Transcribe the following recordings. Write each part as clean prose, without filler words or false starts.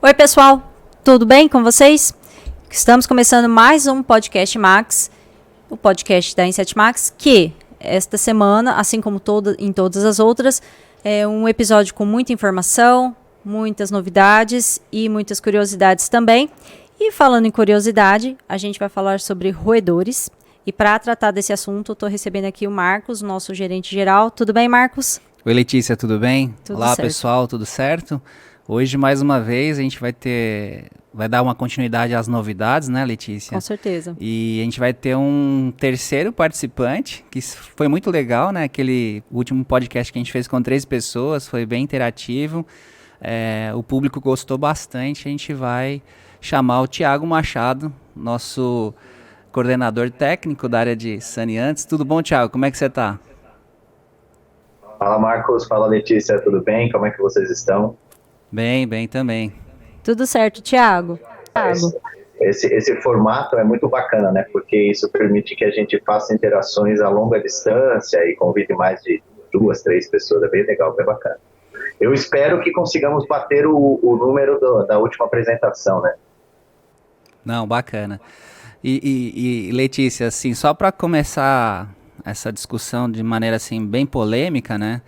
Oi, pessoal, tudo bem com vocês? Estamos começando mais um podcast Max, o podcast da Inset Max, que esta semana, assim como em todas as outras, é um episódio com muita informação, muitas novidades e muitas curiosidades também. E falando em curiosidade, a gente vai falar sobre roedores. E para tratar desse assunto, eu estou recebendo aqui o Marcos, nosso gerente geral. Tudo bem, Marcos? Oi, Letícia, tudo bem? Tudo Olá, certo. pessoal, tudo certo? Hoje, mais uma vez, a gente vai dar uma continuidade às novidades, né, Letícia? Com certeza. E a gente vai ter um terceiro participante, que foi muito legal, né? Aquele último podcast que a gente fez com 3 pessoas, foi bem interativo. O público gostou bastante. A gente vai chamar o Thiago Machado, nosso coordenador técnico da área de saneantes. Tudo bom, Thiago? Como é que você está? Fala, Marcos. Fala, Letícia. Tudo bem? Como é que vocês estão? Bem também. Tudo certo, Thiago? Esse formato é muito bacana, né? Porque isso permite que a gente faça interações a longa distância e convide mais de 2, 3 pessoas. É bem legal, bem bacana. Eu espero que consigamos bater o número da última apresentação, né? Não, bacana. E Letícia, assim, só para começar essa discussão de maneira assim bem polêmica, né?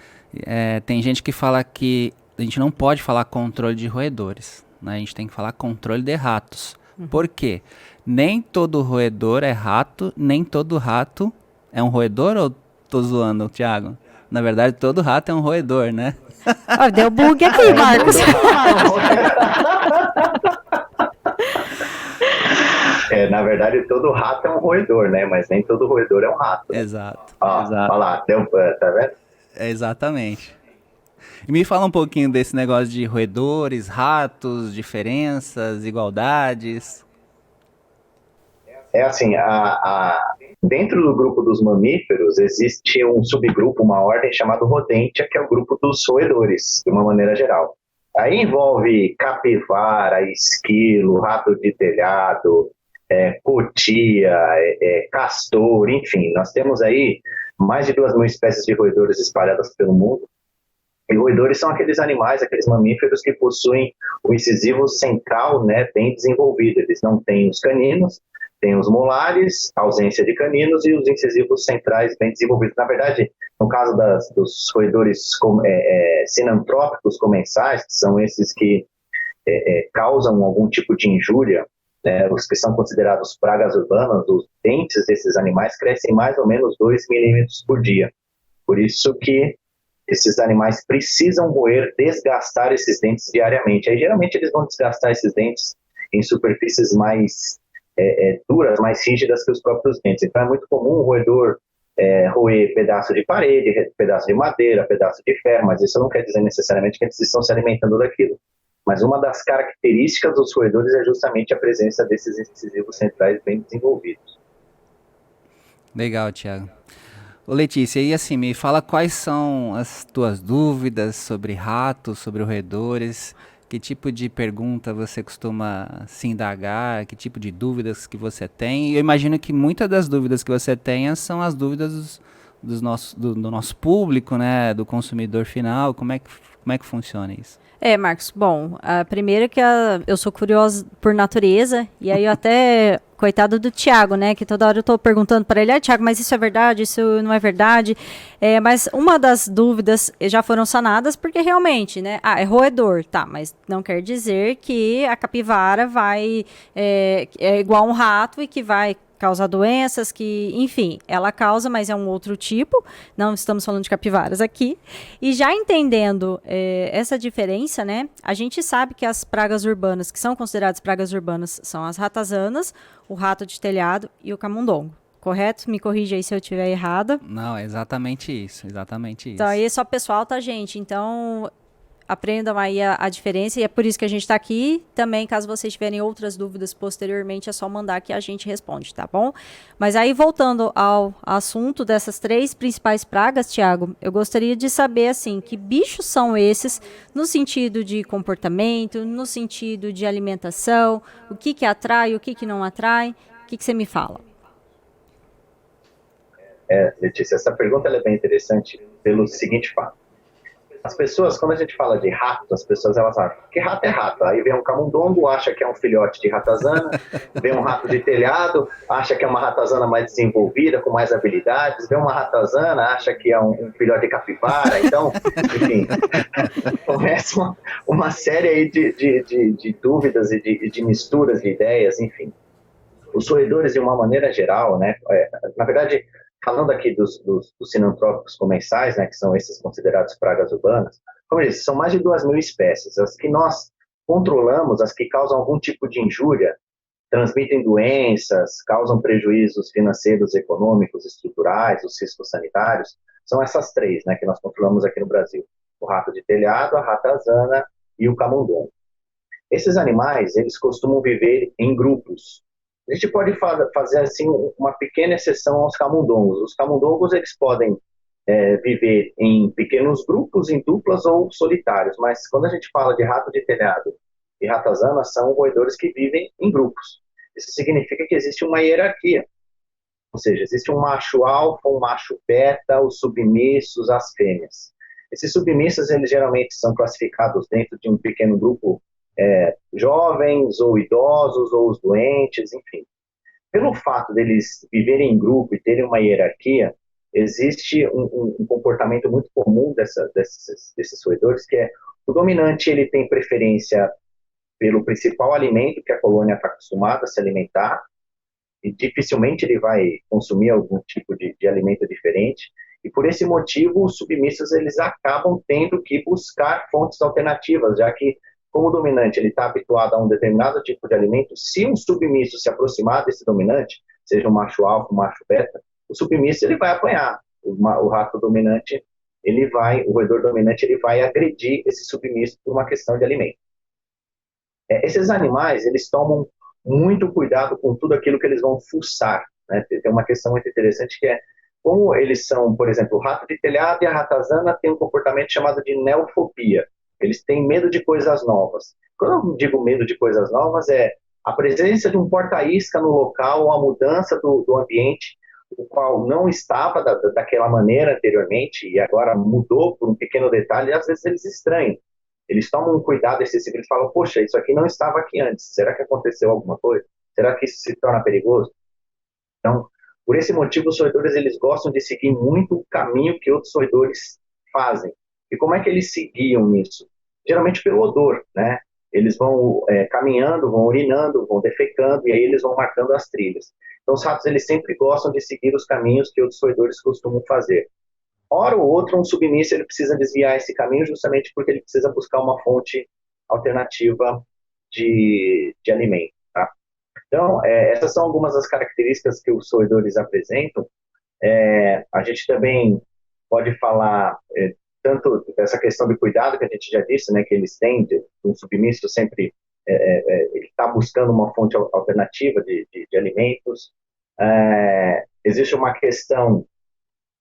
Tem gente que fala que a gente não pode falar controle de roedores, né? A gente tem que falar controle de ratos. Por quê? Nem todo roedor é rato, nem todo rato é um roedor, ou tô zoando, Thiago? Na verdade, todo rato é um roedor, né? Deu bug aqui, Marcos. Na verdade, todo rato é um roedor, né? Mas nem todo roedor é um rato. Né? Exato. Olha lá, tá vendo? Exatamente. E me fala um pouquinho desse negócio de roedores, ratos, diferenças, igualdades. É assim, dentro do grupo dos mamíferos existe um subgrupo, uma ordem chamada Rodentia, que é o grupo dos roedores, de uma maneira geral. Aí envolve capivara, esquilo, rato de telhado, cotia, castor, enfim. Nós temos aí mais de 2.000 espécies de roedores espalhadas pelo mundo. E roedores são aqueles animais, aqueles mamíferos que possuem o incisivo central, né, bem desenvolvido. Eles não têm os caninos, têm os molares, ausência de caninos e os incisivos centrais bem desenvolvidos. Na verdade, no caso dos roedores sinantrópicos comensais, que são esses que causam algum tipo de injúria, né, os que são considerados pragas urbanas, os dentes desses animais crescem mais ou menos 2 milímetros por dia. Por isso que esses animais precisam desgastar esses dentes diariamente. Aí, geralmente, eles vão desgastar esses dentes em superfícies mais duras, mais rígidas que os próprios dentes. Então, é muito comum o roedor roer pedaço de parede, pedaço de madeira, pedaço de ferro, mas isso não quer dizer necessariamente que eles estão se alimentando daquilo. Mas uma das características dos roedores é justamente a presença desses incisivos centrais bem desenvolvidos. Legal, Thiago. Ô Letícia, e assim, me fala quais são as tuas dúvidas sobre ratos, sobre roedores, que tipo de pergunta você costuma se indagar, que tipo de dúvidas que você tem. E eu imagino que muitas das dúvidas que você tenha são as dúvidas do nosso público, né, do consumidor final. Como é que funciona isso? Marcos, bom, a primeira que eu sou curiosa por natureza, e aí eu até, coitado do Thiago, né, que toda hora eu tô perguntando para ele, Thiago, mas isso é verdade, isso não é verdade? Mas uma das dúvidas já foram sanadas, porque realmente, né, é roedor, tá, mas não quer dizer que a capivara é igual a um rato e que vai causar doenças, que, enfim, ela causa, mas é um outro tipo, não estamos falando de capivaras aqui. E já entendendo essa diferença, né, a gente sabe que as pragas urbanas, que são consideradas pragas urbanas, são as ratazanas, o rato de telhado e o camundongo. Correto? Me corrija aí se eu estiver errada. Não, é exatamente isso, exatamente isso. Então, aí é só pessoal, tá, gente? Então, aprendam aí a diferença, e é por isso que a gente está aqui. Também, caso vocês tiverem outras dúvidas posteriormente, é só mandar que a gente responde, tá bom? Mas aí, voltando ao assunto dessas 3 principais pragas, Thiago, eu gostaria de saber, assim, que bichos são esses no sentido de comportamento, no sentido de alimentação, o que atrai, o que não atrai, o que você me fala? Letícia, essa pergunta é bem interessante pelo seguinte fato. As pessoas, quando a gente fala de rato, as pessoas elas acham que rato é rato. Aí vem um camundongo, acha que é um filhote de ratazana, vem um rato de telhado, acha que é uma ratazana mais desenvolvida, com mais habilidades, vem uma ratazana, acha que é um filhote de capivara. Então, enfim, começa uma série aí de dúvidas e de misturas de ideias, enfim. Os roedores, de uma maneira geral, né, na verdade, falando aqui dos sinantrópicos comensais, né, que são esses considerados pragas urbanas, como eu disse, são mais de 2.000 espécies. As que nós controlamos, as que causam algum tipo de injúria, transmitem doenças, causam prejuízos financeiros, econômicos, estruturais, os riscos sanitários, são essas três, né, que nós controlamos aqui no Brasil. O rato de telhado, a ratazana e o camundongo. Esses animais, eles costumam viver em grupos. A gente pode fazer assim uma pequena exceção aos camundongos. Os camundongos eles podem viver em pequenos grupos, em duplas ou solitários, mas quando a gente fala de rato de telhado e ratazana, são roedores que vivem em grupos. Isso significa que existe uma hierarquia, ou seja, existe um macho alfa, um macho beta, os submissos, as fêmeas. Esses submissos eles geralmente são classificados dentro de um pequeno grupo, jovens ou idosos ou os doentes, enfim. Pelo fato deles viverem em grupo e terem uma hierarquia, existe um comportamento muito comum desses roedores, que é o dominante ele tem preferência pelo principal alimento que a colônia está acostumada a se alimentar, e dificilmente ele vai consumir algum tipo de alimento diferente, e por esse motivo os submissos eles acabam tendo que buscar fontes alternativas, já que como o dominante ele está habituado a um determinado tipo de alimento, se um submisso se aproximar desse dominante, seja um macho alfa, um macho beta, o submisso ele vai apanhar. O rato dominante, o roedor dominante, ele vai agredir esse submisso por uma questão de alimento. Esses animais, eles tomam muito cuidado com tudo aquilo que eles vão fuçar, né? Tem uma questão muito interessante que é, como eles são, por exemplo, o rato de telhado e a ratazana têm um comportamento chamado de neofobia. Eles têm medo de coisas novas. Quando eu digo medo de coisas novas, é a presença de um porta-isca no local ou a mudança do ambiente, o qual não estava daquela maneira anteriormente e agora mudou por um pequeno detalhe, e às vezes eles estranham. Eles tomam um cuidado excessivo, eles falam, poxa, isso aqui não estava aqui antes, será que aconteceu alguma coisa? Será que isso se torna perigoso? Então, por esse motivo, os roedores eles gostam de seguir muito o caminho que outros roedores fazem. E como é que eles se guiam nisso? Geralmente pelo odor, né? Eles vão caminhando, vão urinando, vão defecando, e aí eles vão marcando as trilhas. Então, os ratos eles sempre gostam de seguir os caminhos que outros roedores costumam fazer. Hora ou outra, um submisso ele precisa desviar esse caminho justamente porque ele precisa buscar uma fonte alternativa de alimento. Tá? Então, essas são algumas das características que os roedores apresentam. A gente também pode falar tanto dessa questão de cuidado que a gente já disse, né, que eles têm, um submisso sempre ele está buscando uma fonte alternativa de alimentos. Existe uma questão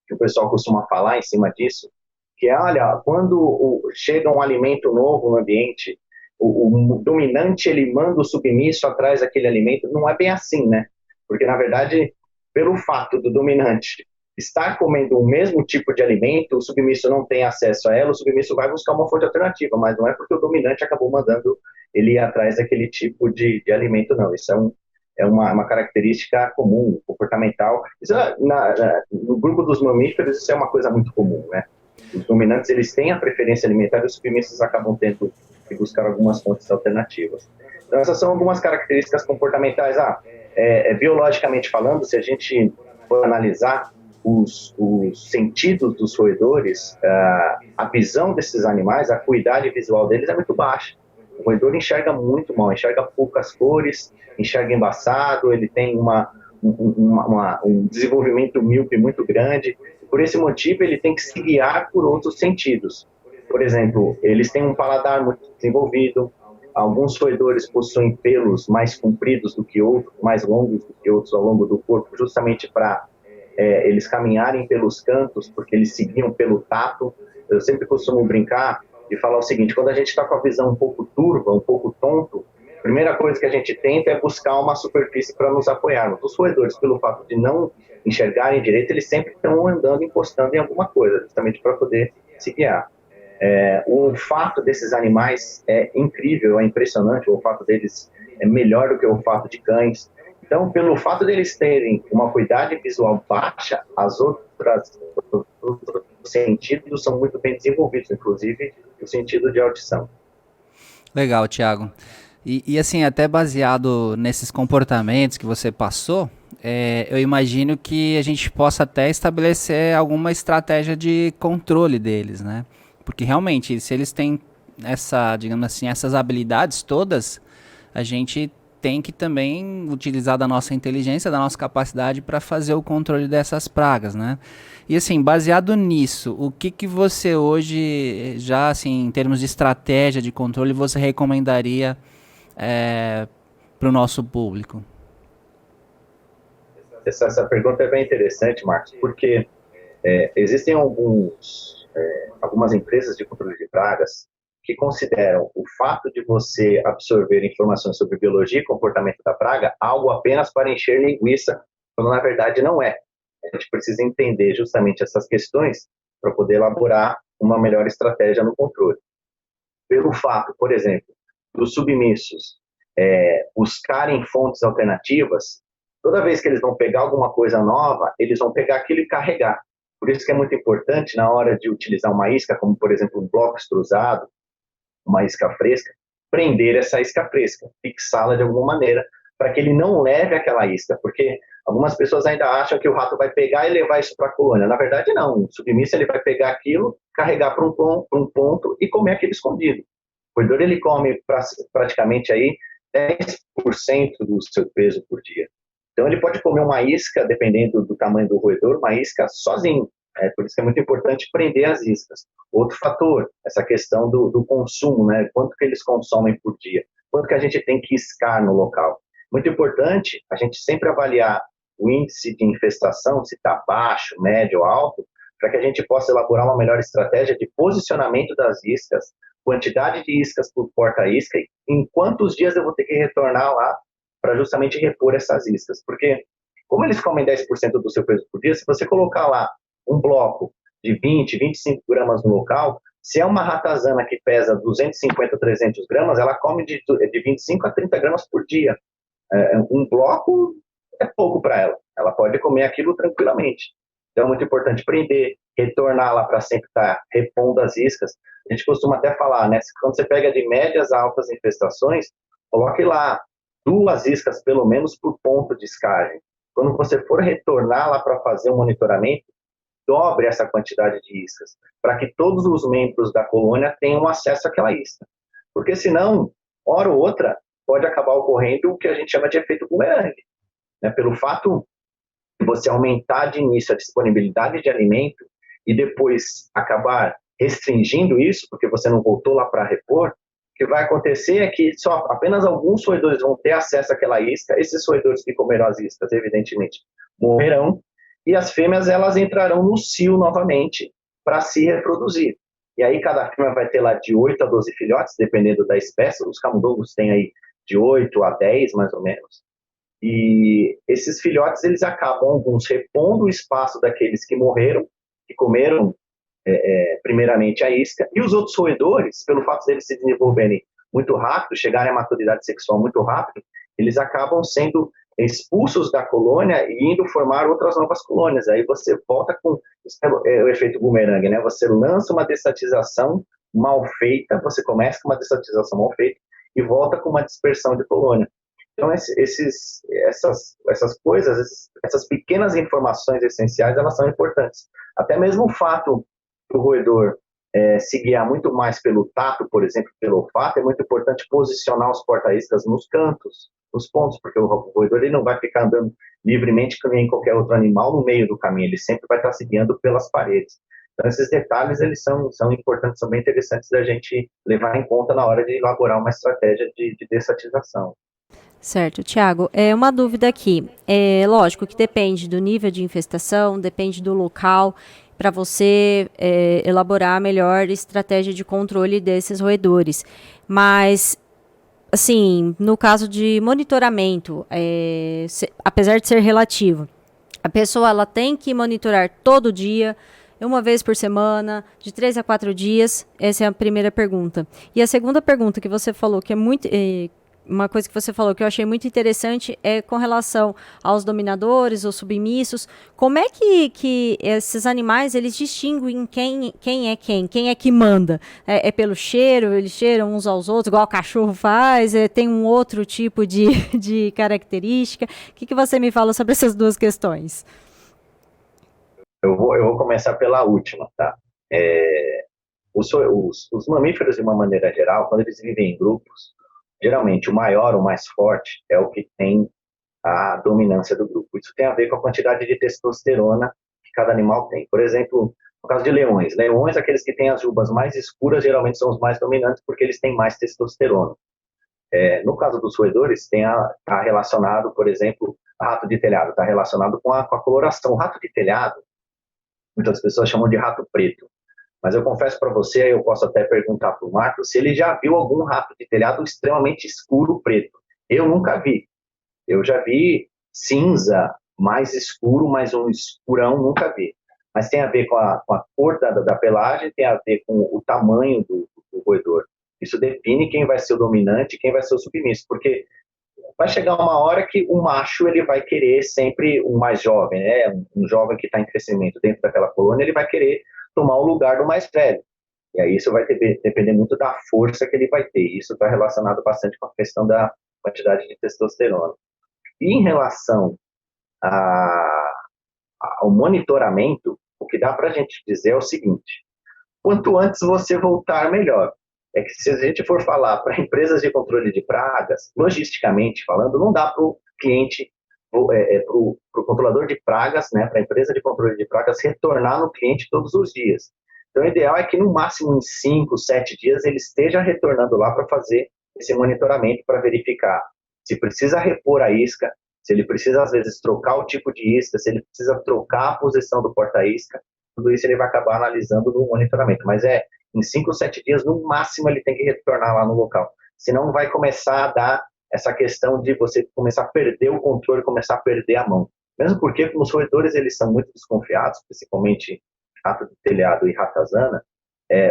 que o pessoal costuma falar em cima disso, que é, olha, quando chega um alimento novo no ambiente, o dominante ele manda o submisso atrás daquele alimento. Não é bem assim, né? Porque, na verdade, pelo fato do dominante estar comendo o mesmo tipo de alimento, o submisso não tem acesso a ela, o submisso vai buscar uma fonte alternativa, mas não é porque o dominante acabou mandando ele ir atrás daquele tipo de alimento, não. Isso é uma característica comum, comportamental. Isso, no grupo dos mamíferos, isso é uma coisa muito comum, né? Os dominantes, eles têm a preferência alimentar e os submissos acabam tendo que buscar algumas fontes alternativas. Então, essas são algumas características comportamentais. Biologicamente falando, se a gente for analisar os sentidos dos roedores, a visão desses animais, a acuidade visual deles é muito baixa. O roedor enxerga muito mal, enxerga poucas cores, enxerga embaçado, ele tem um desenvolvimento míope muito grande. Por esse motivo, ele tem que se guiar por outros sentidos. Por exemplo, eles têm um paladar muito desenvolvido, alguns roedores possuem pelos mais compridos do que outros, mais longos do que outros ao longo do corpo, justamente para eles caminharem pelos cantos, porque eles se guiam pelo tato. Eu sempre costumo brincar e falar o seguinte: quando a gente está com a visão um pouco turva, um pouco tonto, a primeira coisa que a gente tenta é buscar uma superfície para nos apoiarmos. Os roedores, pelo fato de não enxergarem direito, eles sempre estão andando, encostando em alguma coisa, justamente para poder se guiar. O olfato desses animais é incrível, é impressionante, o olfato deles é melhor do que o olfato de cães. Então, pelo fato deles terem uma acuidade visual baixa, os outros sentidos são muito bem desenvolvidos, inclusive o sentido de audição. Legal, Thiago. E assim, até baseado nesses comportamentos que você passou, eu imagino que a gente possa até estabelecer alguma estratégia de controle deles, né? Porque realmente, se eles têm digamos assim, essas habilidades todas, a gente tem que também utilizar da nossa inteligência, da nossa capacidade para fazer o controle dessas pragas, né? E assim, baseado nisso, o que você hoje, já assim, em termos de estratégia de controle, você recomendaria para o nosso público? Essa pergunta é bem interessante, Marcos, porque existem algumas empresas de controle de pragas que consideram o fato de você absorver informações sobre biologia e comportamento da praga algo apenas para encher linguiça, quando na verdade não é. A gente precisa entender justamente essas questões para poder elaborar uma melhor estratégia no controle. Pelo fato, por exemplo, dos submissos buscarem fontes alternativas, toda vez que eles vão pegar alguma coisa nova, eles vão pegar aquilo e carregar. Por isso que é muito importante, na hora de utilizar uma isca, como por exemplo um bloco extrusado, uma isca fresca, prender essa isca fresca, fixá-la de alguma maneira, para que ele não leve aquela isca, porque algumas pessoas ainda acham que o rato vai pegar e levar isso para a colônia. Na verdade, não. O submisso ele vai pegar aquilo, carregar para um ponto e comer aquilo escondido. O roedor ele come praticamente aí 10% do seu peso por dia. Então ele pode comer uma isca, dependendo do tamanho do roedor, uma isca sozinho. Por isso que é muito importante prender as iscas. Outro fator, essa questão do consumo, né? Quanto que eles consomem por dia, quanto que a gente tem que iscar no local. Muito importante a gente sempre avaliar o índice de infestação, se está baixo, médio ou alto, para que a gente possa elaborar uma melhor estratégia de posicionamento das iscas, quantidade de iscas por porta-isca e em quantos dias eu vou ter que retornar lá para justamente repor essas iscas. Porque, como eles comem 10% do seu peso por dia, se você colocar lá um bloco de 20, 25 gramas no local, se é uma ratazana que pesa 250, 300 gramas, ela come de 25 a 30 gramas por dia. Um bloco é pouco para ela. Ela pode comer aquilo tranquilamente. Então é muito importante prender, retornar lá para sempre estar repondo as iscas. A gente costuma até falar, né? Quando você pega de médias a altas infestações, coloque lá 2 iscas pelo menos por ponto de escagem. Quando você for retornar lá para fazer um monitoramento, dobre essa quantidade de iscas, para que todos os membros da colônia tenham acesso àquela isca. Porque senão, hora ou outra, pode acabar ocorrendo o que a gente chama de efeito bumerangue. Né? Pelo fato de você aumentar de início a disponibilidade de alimento e depois acabar restringindo isso, porque você não voltou lá para repor, o que vai acontecer é que apenas alguns roedores vão ter acesso àquela isca. Esses roedores que comeram as iscas, evidentemente, morrerão, e as fêmeas elas entrarão no cio novamente para se reproduzir. E aí cada fêmea vai ter lá de 8 a 12 filhotes, dependendo da espécie. Os camundongos têm aí de 8 a 10, mais ou menos. E esses filhotes, eles acabam, alguns, repondo o espaço daqueles que morreram, que comeram primeiramente a isca, e os outros roedores, pelo fato de eles se desenvolverem muito rápido, chegarem à maturidade sexual muito rápido, eles acabam sendo expulsos da colônia e indo formar outras novas colônias. Aí você volta com o efeito bumerangue, né? Você lança uma destatização mal feita, você começa com uma destatização mal feita e volta com uma dispersão de colônia. Então, essas coisas, essas pequenas informações essenciais, elas são importantes. Até mesmo o fato do roedor se guiar muito mais pelo tato, por exemplo, pelo olfato, é muito importante posicionar os porta-iscas nos cantos, nos pontos, porque o roedor ele não vai ficar andando livremente como em qualquer outro animal no meio do caminho, ele sempre vai estar se guiando pelas paredes. Então, esses detalhes, eles são importantes, são bem interessantes da gente levar em conta na hora de elaborar uma estratégia de dessatização. Certo, Thiago. Uma dúvida aqui. Lógico que depende do nível de infestação, depende do local, para você elaborar a melhor estratégia de controle desses roedores. Mas, assim, no caso de monitoramento, apesar de ser relativo, a pessoa ela tem que monitorar todo dia, uma vez por semana, de 3 a 4 dias? Essa é a primeira pergunta. E a segunda pergunta que você falou, que é muito... uma coisa que você falou que eu achei muito interessante é com relação aos dominadores ou submissos. Como é que esses animais, eles distinguem quem é que manda? É pelo cheiro, eles cheiram uns aos outros, igual o cachorro faz? Tem um outro tipo de característica? O que você me fala sobre essas duas questões? Eu vou começar pela última, tá? Os mamíferos, de uma maneira geral, quando eles vivem em grupos, geralmente o maior, o mais forte, é o que tem a dominância do grupo. Isso tem a ver com a quantidade de testosterona que cada animal tem. Por exemplo, no caso de leões. Leões, aqueles que têm as jubas mais escuras, geralmente são os mais dominantes porque eles têm mais testosterona. No caso dos roedores, está relacionado, por exemplo, rato de telhado, está relacionado com a coloração. O rato de telhado, muitas pessoas chamam de rato preto. Mas eu confesso para você, eu posso até perguntar para o Marcos, se ele já viu algum rato de telhado extremamente escuro preto. Eu nunca vi. Eu já vi cinza mais escuro, mas um escurão nunca vi. Mas tem a ver com a cor da pelagem, tem a ver com o tamanho do roedor. Isso define quem vai ser o dominante e quem vai ser o submisso, porque vai chegar uma hora que o macho ele vai querer sempre um mais jovem, né? Um jovem que está em crescimento dentro daquela colônia, ele vai querer tomar o lugar do mais velho. E aí isso vai depender muito da força que ele vai ter. Isso está relacionado bastante com a questão da quantidade de testosterona. E em relação ao monitoramento, o que dá para a gente dizer é o seguinte: quanto antes você voltar, melhor. É que se a gente for falar para empresas de controle de pragas, logisticamente falando, não dá para o cliente, para o controlador de pragas, né, para a empresa de controle de pragas, retornar no cliente todos os dias. Então, o ideal é que no máximo em 5, 7 dias ele esteja retornando lá para fazer esse monitoramento, para verificar se precisa repor a isca, se ele precisa, às vezes, trocar o tipo de isca, se ele precisa trocar a posição do porta-isca. Tudo isso ele vai acabar analisando no monitoramento. Mas em 5 ou 7 dias, no máximo, ele tem que retornar lá no local. Senão vai começar a dar essa questão de você começar a perder o controle, começar a perder a mão. Mesmo porque, como os roedores eles são muito desconfiados, principalmente rato de telhado e ratazana,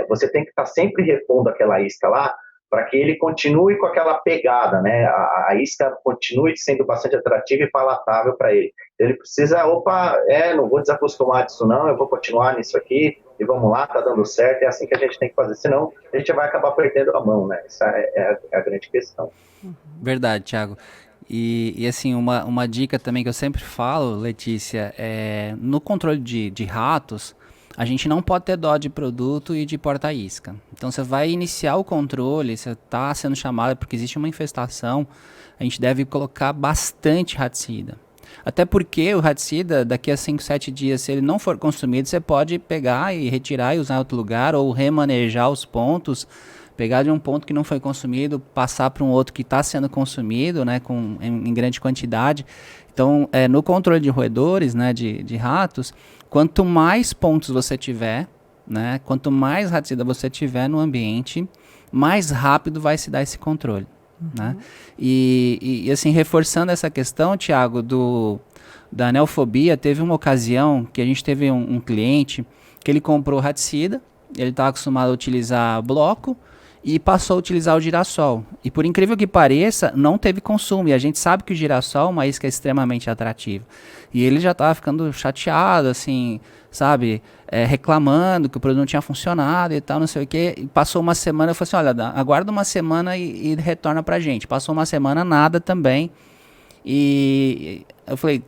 você tem que estar sempre repondo aquela isca lá para que ele continue com aquela pegada, né? A isca continue sendo bastante atrativa e palatável para ele. Ele precisa, não vou desacostumar disso não, eu vou continuar nisso aqui, e vamos lá, tá dando certo, é assim que a gente tem que fazer, senão a gente vai acabar perdendo a mão, né? Essa é a grande questão. Verdade, Thiago. E assim, uma dica também que eu sempre falo, Letícia, no controle de ratos, a gente não pode ter dó de produto e de porta-isca. Então, você vai iniciar o controle, você está sendo chamado porque existe uma infestação, a gente deve colocar bastante raticida. Até porque o raticida, daqui a 5, 7 dias, se ele não for consumido, você pode pegar e retirar e usar em outro lugar, ou remanejar os pontos, pegar de um ponto que não foi consumido, passar para um outro que está sendo consumido, né, em grande quantidade. Então, no controle de roedores, né, de ratos, quanto mais pontos você tiver, né, quanto mais raticida você tiver no ambiente, mais rápido vai se dar esse controle. Né? E assim, reforçando essa questão, Thiago, da anelfobia, teve uma ocasião que a gente teve um cliente que ele comprou raticida, ele estava acostumado a utilizar bloco, e passou a utilizar o girassol. E por incrível que pareça, não teve consumo. E a gente sabe que o girassol é uma isca extremamente atrativa. E ele já estava ficando chateado, assim, sabe? Reclamando que o produto não tinha funcionado e tal, não sei o quê. E passou uma semana, eu falei assim, olha, aguarda uma semana e retorna pra gente. Passou uma semana, nada também. E eu falei,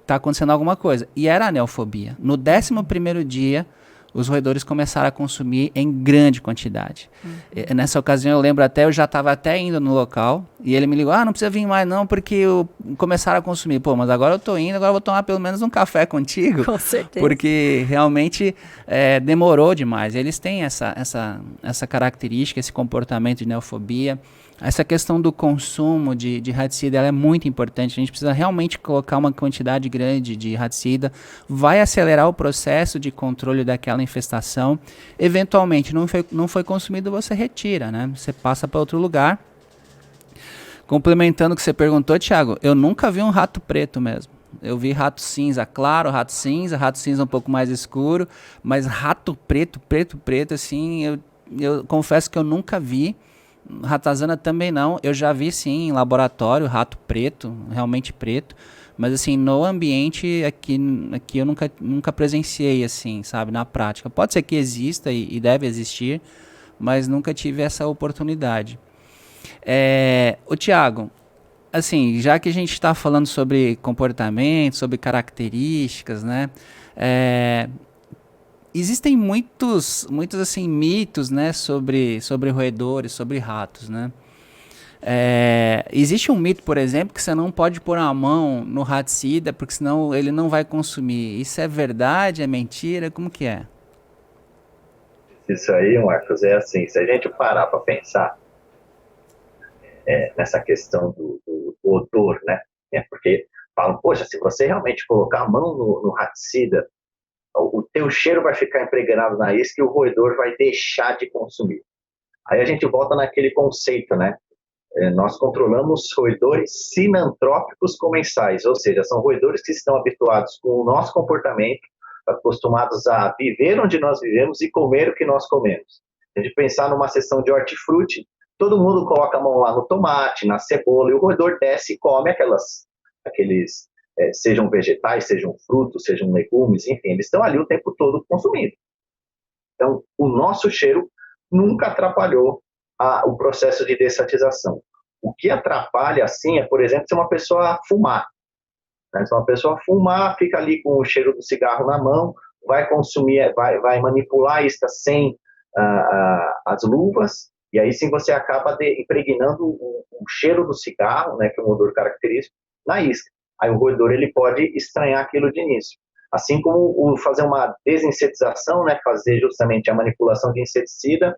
tá acontecendo alguma coisa. E era anelfobia. No 11º dia, os roedores começaram a consumir em grande quantidade. Nessa ocasião, eu lembro até, eu já estava até indo no local, e ele me ligou, não precisa vir mais não, porque começaram a consumir. Pô, mas agora eu tô indo, agora eu vou tomar pelo menos um café contigo. Com certeza. Porque realmente demorou demais. Eles têm essa característica, esse comportamento de neofobia. Essa questão do consumo de raticida ela é muito importante. A gente precisa realmente colocar uma quantidade grande de raticida. Vai acelerar o processo de controle daquela infestação. Eventualmente, não foi consumido, você retira, né? Você passa para outro lugar. Complementando o que você perguntou, Thiago, eu nunca vi um rato preto mesmo. Eu vi rato cinza claro, rato cinza um pouco mais escuro, mas rato preto, preto, preto, assim, eu confesso que eu nunca vi. Ratazana também não. Eu já vi sim em laboratório rato preto, realmente preto, mas assim, no ambiente aqui eu nunca presenciei assim, sabe, na prática. Pode ser que exista e deve existir, mas nunca tive essa oportunidade. O Thiago, assim, já que a gente está falando sobre comportamento, sobre características, né? É, existem muitos assim mitos, né, sobre roedores, sobre ratos, né? Existe um mito, por exemplo, que você não pode pôr a mão no raticida, porque senão ele não vai consumir. Isso é verdade? É mentira? Como que é? Isso aí, Marcos, é assim, se a gente parar para pensar nessa questão do odor, né? Porque falam, poxa, se você realmente colocar a mão no raticida, o teu cheiro vai ficar impregnado na isca e o roedor vai deixar de consumir. Aí a gente volta naquele conceito, né? Nós controlamos roedores sinantrópicos comensais, ou seja, são roedores que estão habituados com o nosso comportamento, acostumados a viver onde nós vivemos e comer o que nós comemos. Se a gente pensar numa sessão de hortifruti, todo mundo coloca a mão lá no tomate, na cebola, e o roedor desce e come aqueles, sejam vegetais, sejam frutos, sejam legumes, enfim, eles estão ali o tempo todo consumindo. Então, o nosso cheiro nunca atrapalhou o processo de dessatização. O que atrapalha, assim, é, por exemplo, se uma pessoa fumar. Né? Se uma pessoa fumar, fica ali com o cheiro do cigarro na mão, vai consumir, vai manipular a isca sem as luvas, e aí sim você acaba impregnando o cheiro do cigarro, né, que é um odor característico, na isca. Aí o roedor ele pode estranhar aquilo de início. Assim como fazer uma desinsetização, né, fazer justamente a manipulação de inseticida,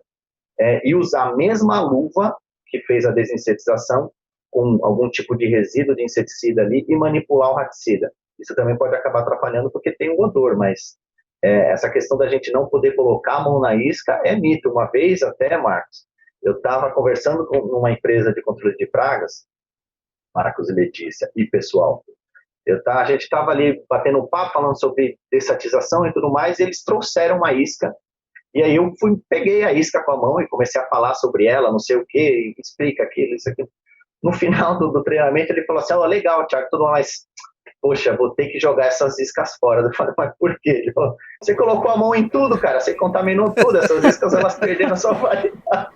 e usar a mesma luva que fez a desinsetização com algum tipo de resíduo de inseticida ali e manipular o raticida. Isso também pode acabar atrapalhando porque tem um odor, mas essa questão da gente não poder colocar a mão na isca é mito. Uma vez até, Marcos, eu estava conversando com uma empresa de controle de pragas, Marcos e Letícia, e pessoal, a gente estava ali batendo um papo, falando sobre dessatização e tudo mais, e eles trouxeram uma isca. E aí eu peguei a isca com a mão e comecei a falar sobre ela, não sei o que, explica aquilo, isso aqui. No final do treinamento ele falou assim, legal, Thiago, tudo mais, poxa, vou ter que jogar essas iscas fora. Eu falei, mas por quê? Ele falou, você colocou a mão em tudo, cara, você contaminou tudo, essas iscas elas perderam a sua validade.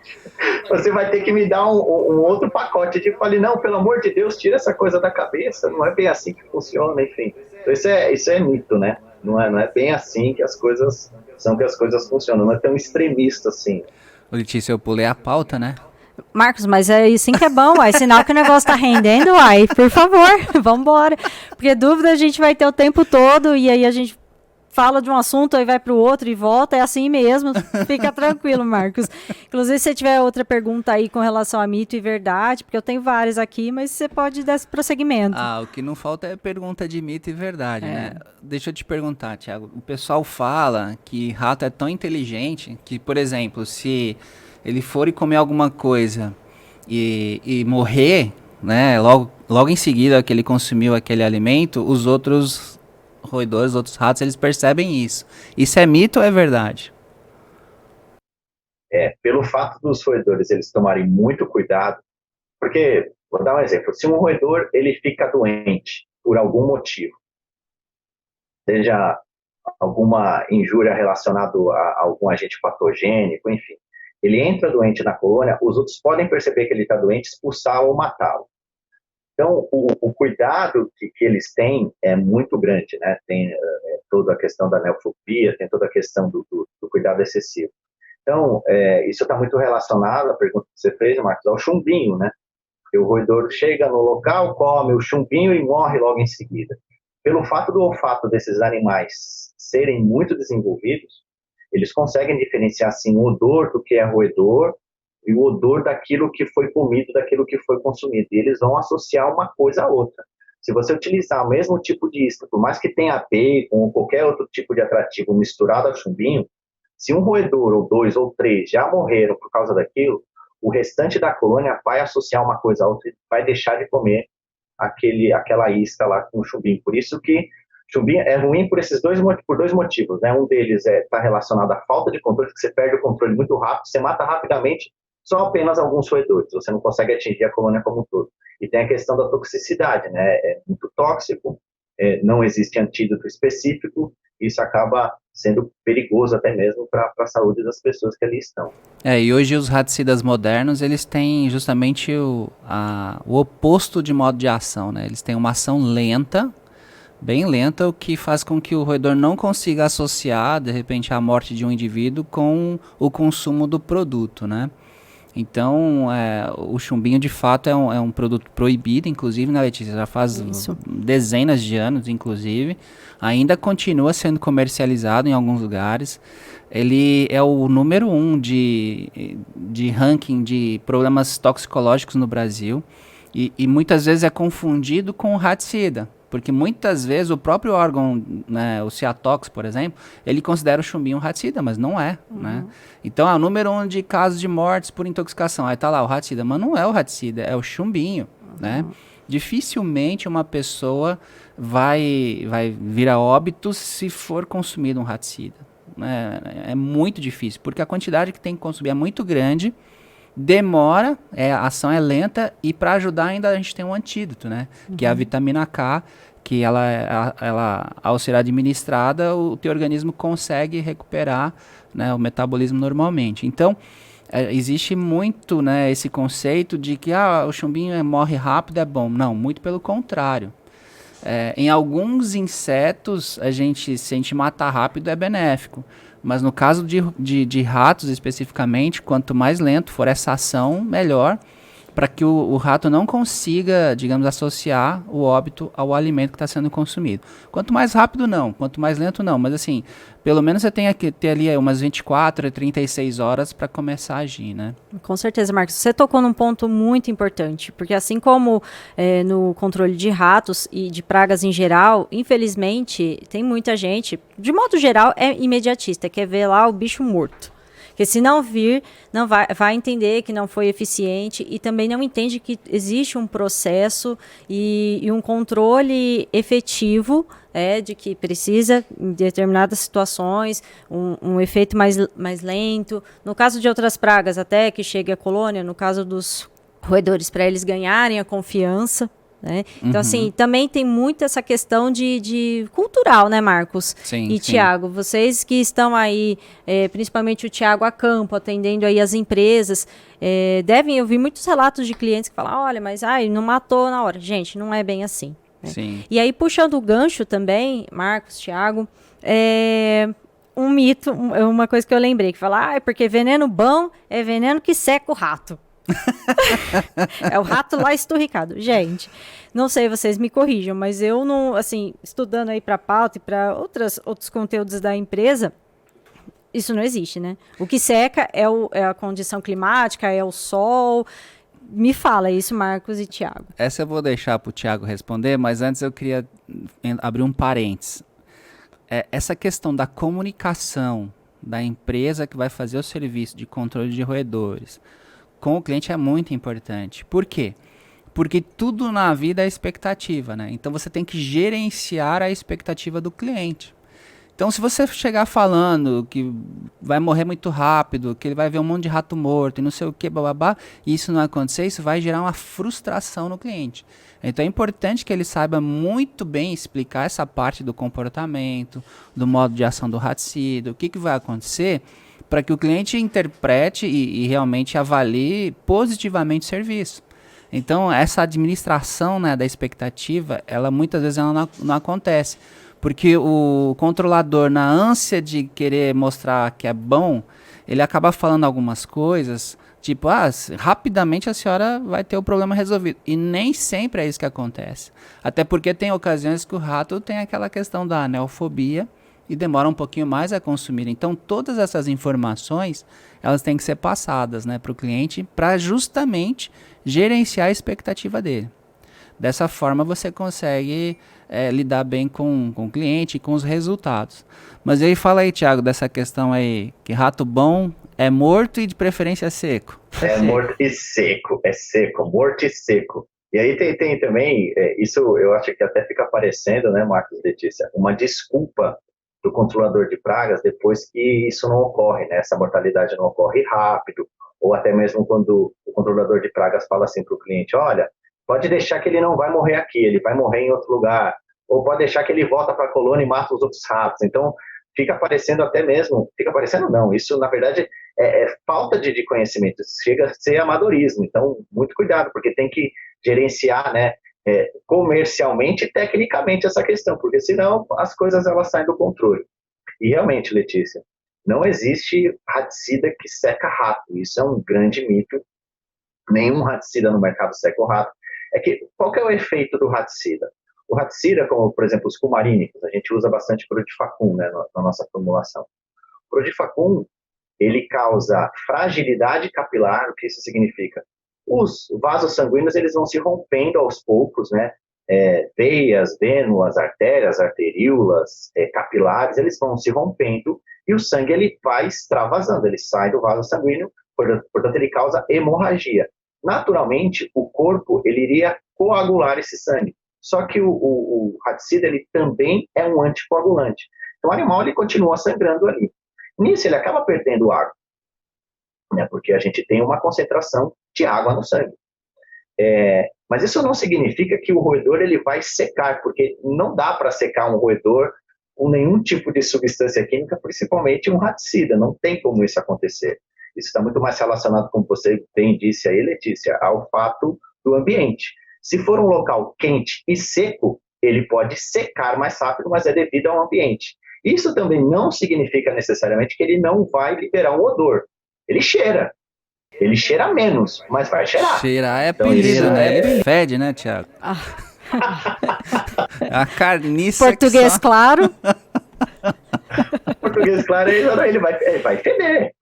Você vai ter que me dar um outro pacote. Eu falei, não, pelo amor de Deus, tira essa coisa da cabeça, não é bem assim que funciona, enfim. Então isso é mito, né? Não é bem assim que as coisas funcionam, não é tão extremista assim. Letícia, eu pulei a pauta, né? Marcos, mas é assim que é bom, é sinal que o negócio tá rendendo, uai, por favor, vamos embora. Porque dúvida a gente vai ter o tempo todo e aí a gente fala de um assunto, aí vai para o outro e volta, é assim mesmo, fica tranquilo, Marcos. Inclusive, se você tiver outra pergunta aí com relação a mito e verdade, porque eu tenho várias aqui, mas você pode dar esse prosseguimento. O que não falta é pergunta de mito e verdade, né? Deixa eu te perguntar, Thiago, o pessoal fala que rato é tão inteligente que, por exemplo, se ele for e comer alguma coisa e morrer, né, logo em seguida que ele consumiu aquele alimento, os outros roedores, outros ratos, eles percebem isso. Isso é mito ou é verdade? Pelo fato dos roedores eles tomarem muito cuidado, porque, vou dar um exemplo, se um roedor ele fica doente por algum motivo, seja alguma injúria relacionada a algum agente patogênico, enfim, ele entra doente na colônia, os outros podem perceber que ele está doente, expulsar ou matá-lo. Então, o cuidado que eles têm é muito grande, né? Tem toda a questão da neofobia, tem toda a questão do cuidado excessivo. Então, isso está muito relacionado, a pergunta que você fez, Marcos, ao chumbinho, né? Porque o roedor chega no local, come o chumbinho e morre logo em seguida. Pelo fato do olfato desses animais serem muito desenvolvidos, eles conseguem diferenciar, assim, o odor do que é roedor e o odor daquilo que foi comido, daquilo que foi consumido. E eles vão associar uma coisa a outra. Se você utilizar o mesmo tipo de isca, por mais que tenha bacon ou qualquer outro tipo de atrativo misturado ao chumbinho, se um roedor, ou 2, ou 3 já morreram por causa daquilo, o restante da colônia vai associar uma coisa a outra e vai deixar de comer aquela isca lá com o chumbinho. Por isso que chumbinho é ruim por dois motivos, né? Um deles está relacionado à falta de controle, que você perde o controle muito rápido, você mata rapidamente só apenas alguns roedores, você não consegue atingir a colônia como um todo. E tem a questão da toxicidade, né? É muito tóxico, não existe antídoto específico, isso acaba sendo perigoso até mesmo para a saúde das pessoas que ali estão. E hoje os raticidas modernos, eles têm justamente o oposto de modo de ação, né? Eles têm uma ação lenta, bem lenta, o que faz com que o roedor não consiga associar, de repente, a morte de um indivíduo com o consumo do produto, né? Então, o chumbinho, de fato, é um produto proibido, inclusive, né, Letícia? Já faz dezenas de anos, inclusive. Ainda continua sendo comercializado em alguns lugares. Ele é o número 1 de ranking de problemas toxicológicos no Brasil. E muitas vezes é confundido com o raticida. Porque muitas vezes o próprio órgão, né, o Ciatox, por exemplo, ele considera o chumbinho um raticida, mas não é, né? Então, o número 1 de casos de mortes por intoxicação, aí tá lá o raticida, mas não é o raticida, é o chumbinho, né? Dificilmente uma pessoa vai vir a óbito se for consumido um raticida, né? É muito difícil, porque a quantidade que tem que consumir é muito grande, demora, a ação é lenta, e para ajudar ainda a gente tem um antídoto, né? Que é a vitamina K, que ela ao ser administrada, o teu organismo consegue recuperar, né, o metabolismo normalmente. Então, existe muito, né, esse conceito de que o chumbinho morre rápido, é bom. Não, muito pelo contrário. Em alguns insetos, se a gente matar rápido, é benéfico. Mas no caso de ratos especificamente, quanto mais lento for essa ação, melhor, para que o rato não consiga, digamos, associar o óbito ao alimento que está sendo consumido. Quanto mais rápido, não. Quanto mais lento, não. Mas assim, pelo menos você tem que ter ali umas 24 a 36 horas para começar a agir, né? Com certeza, Marcos. Você tocou num ponto muito importante, porque assim como no controle de ratos e de pragas em geral, infelizmente, tem muita gente, de modo geral, é imediatista, quer ver lá o bicho morto. Porque se não vir, não vai entender que não foi eficiente e também não entende que existe um processo e um controle efetivo de que precisa, em determinadas situações, um efeito mais lento. No caso de outras pragas, até que chegue a colônia, no caso dos roedores, para eles ganharem a confiança. Né? Então, assim, também tem muito essa questão de cultural, né, Marcos? Sim, e Tiago, vocês que estão aí, principalmente o Tiago a campo, atendendo aí as empresas, devem ouvir muitos relatos de clientes que falam, olha, mas não matou na hora. Gente, não é bem assim. Né? Sim. E aí, puxando o gancho também, Marcos, Tiago, um mito, uma coisa que eu lembrei, que fala, porque veneno bom é veneno que seca o rato. É o rato lá esturricado. Gente, não sei, vocês me corrijam, mas eu não, assim, estudando aí para pauta e para outros conteúdos da empresa, isso não existe, né? O que seca é a condição climática, é o sol. Me fala isso, Marcos e Tiago. Essa eu vou deixar para o Tiago responder, mas antes eu queria abrir um parênteses. Essa questão da comunicação da empresa que vai fazer o serviço de controle de roedores com o cliente é muito importante. Por quê? Porque tudo na vida é expectativa, né? Então você tem que gerenciar a expectativa do cliente. Então, se você chegar falando que vai morrer muito rápido, que ele vai ver um monte de rato morto e não sei o que, bababá, e isso não acontecer, isso vai gerar uma frustração no cliente. Então é importante que ele saiba muito bem explicar essa parte do comportamento, do modo de ação do raticida, o que vai acontecer, para que o cliente interprete e realmente avalie positivamente o serviço. Então, essa administração, né, da expectativa, muitas vezes ela não acontece. Porque o controlador, na ânsia de querer mostrar que é bom, ele acaba falando algumas coisas, tipo, rapidamente a senhora vai ter o problema resolvido. E nem sempre é isso que acontece. Até porque tem ocasiões que o rato tem aquela questão da neofobia, e demora um pouquinho mais a consumir. Então, todas essas informações, elas têm que ser passadas, né, para o cliente, para justamente gerenciar a expectativa dele. Dessa forma, você consegue lidar bem com o cliente e com os resultados. Mas aí, fala aí, Tiago, dessa questão aí, que rato bom é morto e de preferência seco. É morto e seco, é seco, morto e seco. E aí tem também, isso eu acho que até fica aparecendo, né, Marcos e Letícia, uma desculpa do controlador de pragas depois que isso não ocorre, né, essa mortalidade não ocorre rápido, ou até mesmo quando o controlador de pragas fala assim para o cliente, olha, pode deixar que ele não vai morrer aqui, ele vai morrer em outro lugar, ou pode deixar que ele volta para a colônia e mata os outros ratos. Então, fica aparecendo até mesmo, fica aparecendo não, isso na verdade é falta de conhecimento, chega a ser amadorismo, então muito cuidado, porque tem que gerenciar, né, comercialmente e tecnicamente essa questão, porque senão as coisas elas saem do controle. E realmente, Letícia, não existe raticida que seca rato, isso é um grande mito, nenhum raticida no mercado seca o rato. Qual que é o efeito do raticida? O raticida, como por exemplo os cumarínicos, a gente usa bastante Prodifacum, né, na nossa formulação. O Prodifacum, ele causa fragilidade capilar. O que isso significa? Os vasos sanguíneos eles vão se rompendo aos poucos, né? Veias, vênulas, artérias, arteríolas, capilares, eles vão se rompendo e o sangue ele vai extravasando, ele sai do vaso sanguíneo, portanto ele causa hemorragia. Naturalmente, o corpo ele iria coagular esse sangue, só que o raticida ele também é um anticoagulante. Então o animal ele continua sangrando ali. Nisso ele acaba perdendo água, né, porque a gente tem uma concentração de água no sangue. Mas isso não significa que o roedor ele vai secar, porque não dá para secar um roedor com nenhum tipo de substância química, principalmente um raticida, não tem como isso acontecer. Isso está muito mais relacionado, como você bem disse aí, Letícia, ao fato do ambiente. Se for um local quente e seco, ele pode secar mais rápido, mas é devido ao ambiente. Isso também não significa necessariamente que ele não vai liberar um odor. Ele cheira menos, mas vai cheirar. Cheirar é apelido, então, né? Ele fede, né, Thiago? A carniça. Português claro. Português claro, ele vai feder,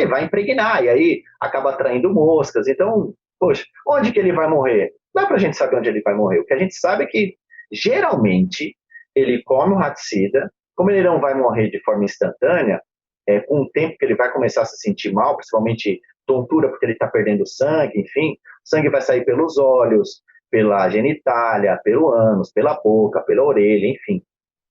vai impregnar, e aí acaba atraindo moscas. Então, poxa, onde que ele vai morrer? Não dá pra gente saber onde ele vai morrer. O que a gente sabe é que, geralmente, ele come o raticida, como ele não vai morrer de forma instantânea, com o tempo que ele vai começar a se sentir mal, principalmente tontura porque ele está perdendo sangue, enfim, o sangue vai sair pelos olhos, pela genitália, pelo ânus, pela boca, pela orelha, enfim.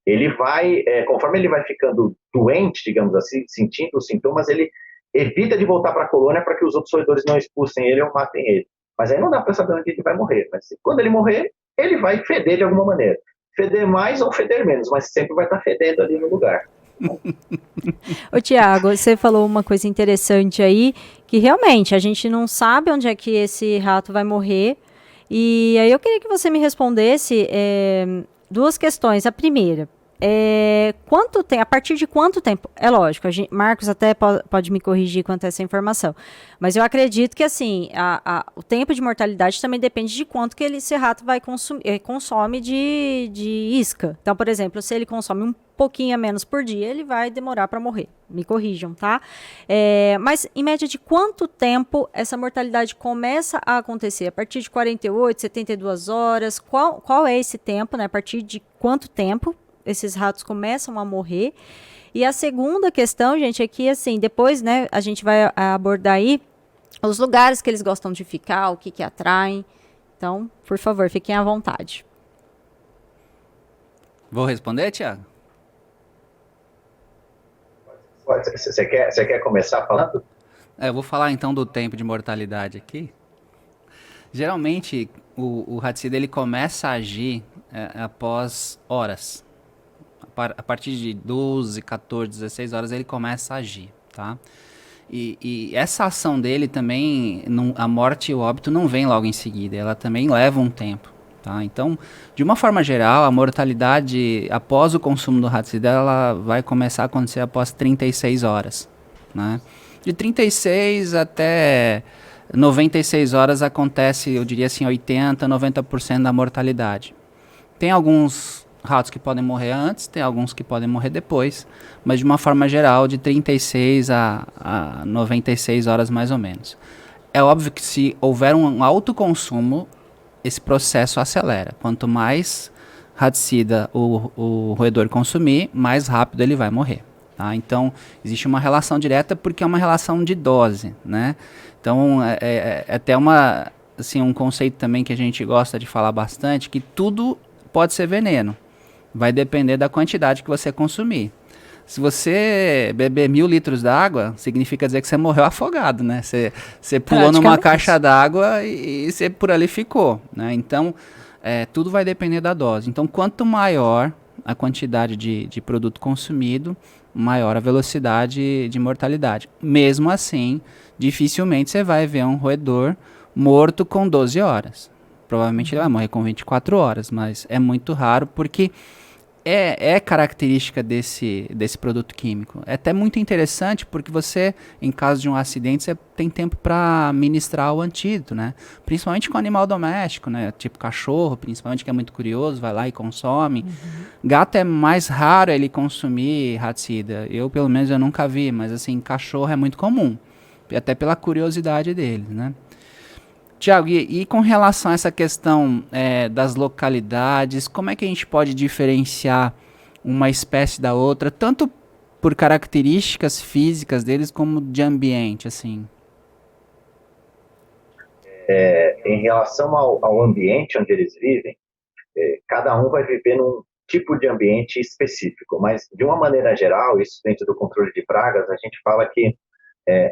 Ele vai, conforme ele vai ficando doente, digamos assim, sentindo os sintomas, ele evita de voltar para a colônia para que os outros roedores não expulsem ele ou matem ele. Mas aí não dá para saber onde ele vai morrer. Mas quando ele morrer, ele vai feder de alguma maneira. Feder mais ou feder menos, mas sempre vai estar fedendo ali no lugar. Ô Tiago, você falou uma coisa interessante aí, que realmente a gente não sabe onde é que esse rato vai morrer, e aí eu queria que você me respondesse duas questões. A primeira, a partir de quanto tempo? É lógico, Marcos até pode me corrigir quanto a essa informação, mas eu acredito que assim, o tempo de mortalidade também depende de quanto que esse rato vai consome de isca. Então, por exemplo, se ele consome um pouquinho a menos por dia, ele vai demorar para morrer. Me corrijam, tá? Mas, em média, de quanto tempo essa mortalidade começa a acontecer? A partir de 48, 72 horas? Qual é esse tempo, né? A partir de quanto tempo esses ratos começam a morrer? E a segunda questão, gente, é que, assim, depois, né, a gente vai abordar aí os lugares que eles gostam de ficar, o que atraem. Então, por favor, fiquem à vontade. Vou responder, Thiago? Você quer começar falando? Eu vou falar então do tempo de mortalidade aqui. Geralmente, o raticida ele começa a agir após horas. A partir de 12, 14, 16 horas ele começa a agir, tá? E essa ação dele também, a morte e o óbito não vem logo em seguida, ela também leva um tempo. Tá? Então, de uma forma geral, a mortalidade após o consumo do raticida ela vai começar a acontecer após 36 horas. Né? De 36 até 96 horas acontece, eu diria assim, 80%, 90% da mortalidade. Tem alguns ratos que podem morrer antes, tem alguns que podem morrer depois, mas de uma forma geral, de 36 a 96 horas mais ou menos. É óbvio que se houver um alto consumo, esse processo acelera. Quanto mais raticida o roedor consumir, mais rápido ele vai morrer. Tá? Então, existe uma relação direta porque é uma relação de dose. Né? Então, até assim, um conceito também que a gente gosta de falar bastante, que tudo pode ser veneno. Vai depender da quantidade que você consumir. Se você beber 1.000 litros d'água, significa dizer que você morreu afogado, né? Você pulou numa caixa d'água e você por ali ficou, né? Então, tudo vai depender da dose. Então, quanto maior a quantidade de produto consumido, maior a velocidade de mortalidade. Mesmo assim, dificilmente você vai ver um roedor morto com 12 horas. Provavelmente ele vai morrer com 24 horas, mas é muito raro porque é característica desse produto químico. É até muito interessante porque você, em caso de um acidente, você tem tempo para ministrar o antídoto, né? Principalmente com animal doméstico, né? Tipo cachorro, principalmente, que é muito curioso, vai lá e consome. Gato é mais raro ele consumir raticida. Eu, pelo menos, eu nunca vi, mas assim, cachorro é muito comum. Até pela curiosidade deles, né? Tiago, e com relação a essa questão das localidades, como é que a gente pode diferenciar uma espécie da outra, tanto por características físicas deles, como de ambiente, assim? Em relação ao ambiente onde eles vivem, cada um vai viver num tipo de ambiente específico, mas de uma maneira geral, isso dentro do controle de pragas, a gente fala que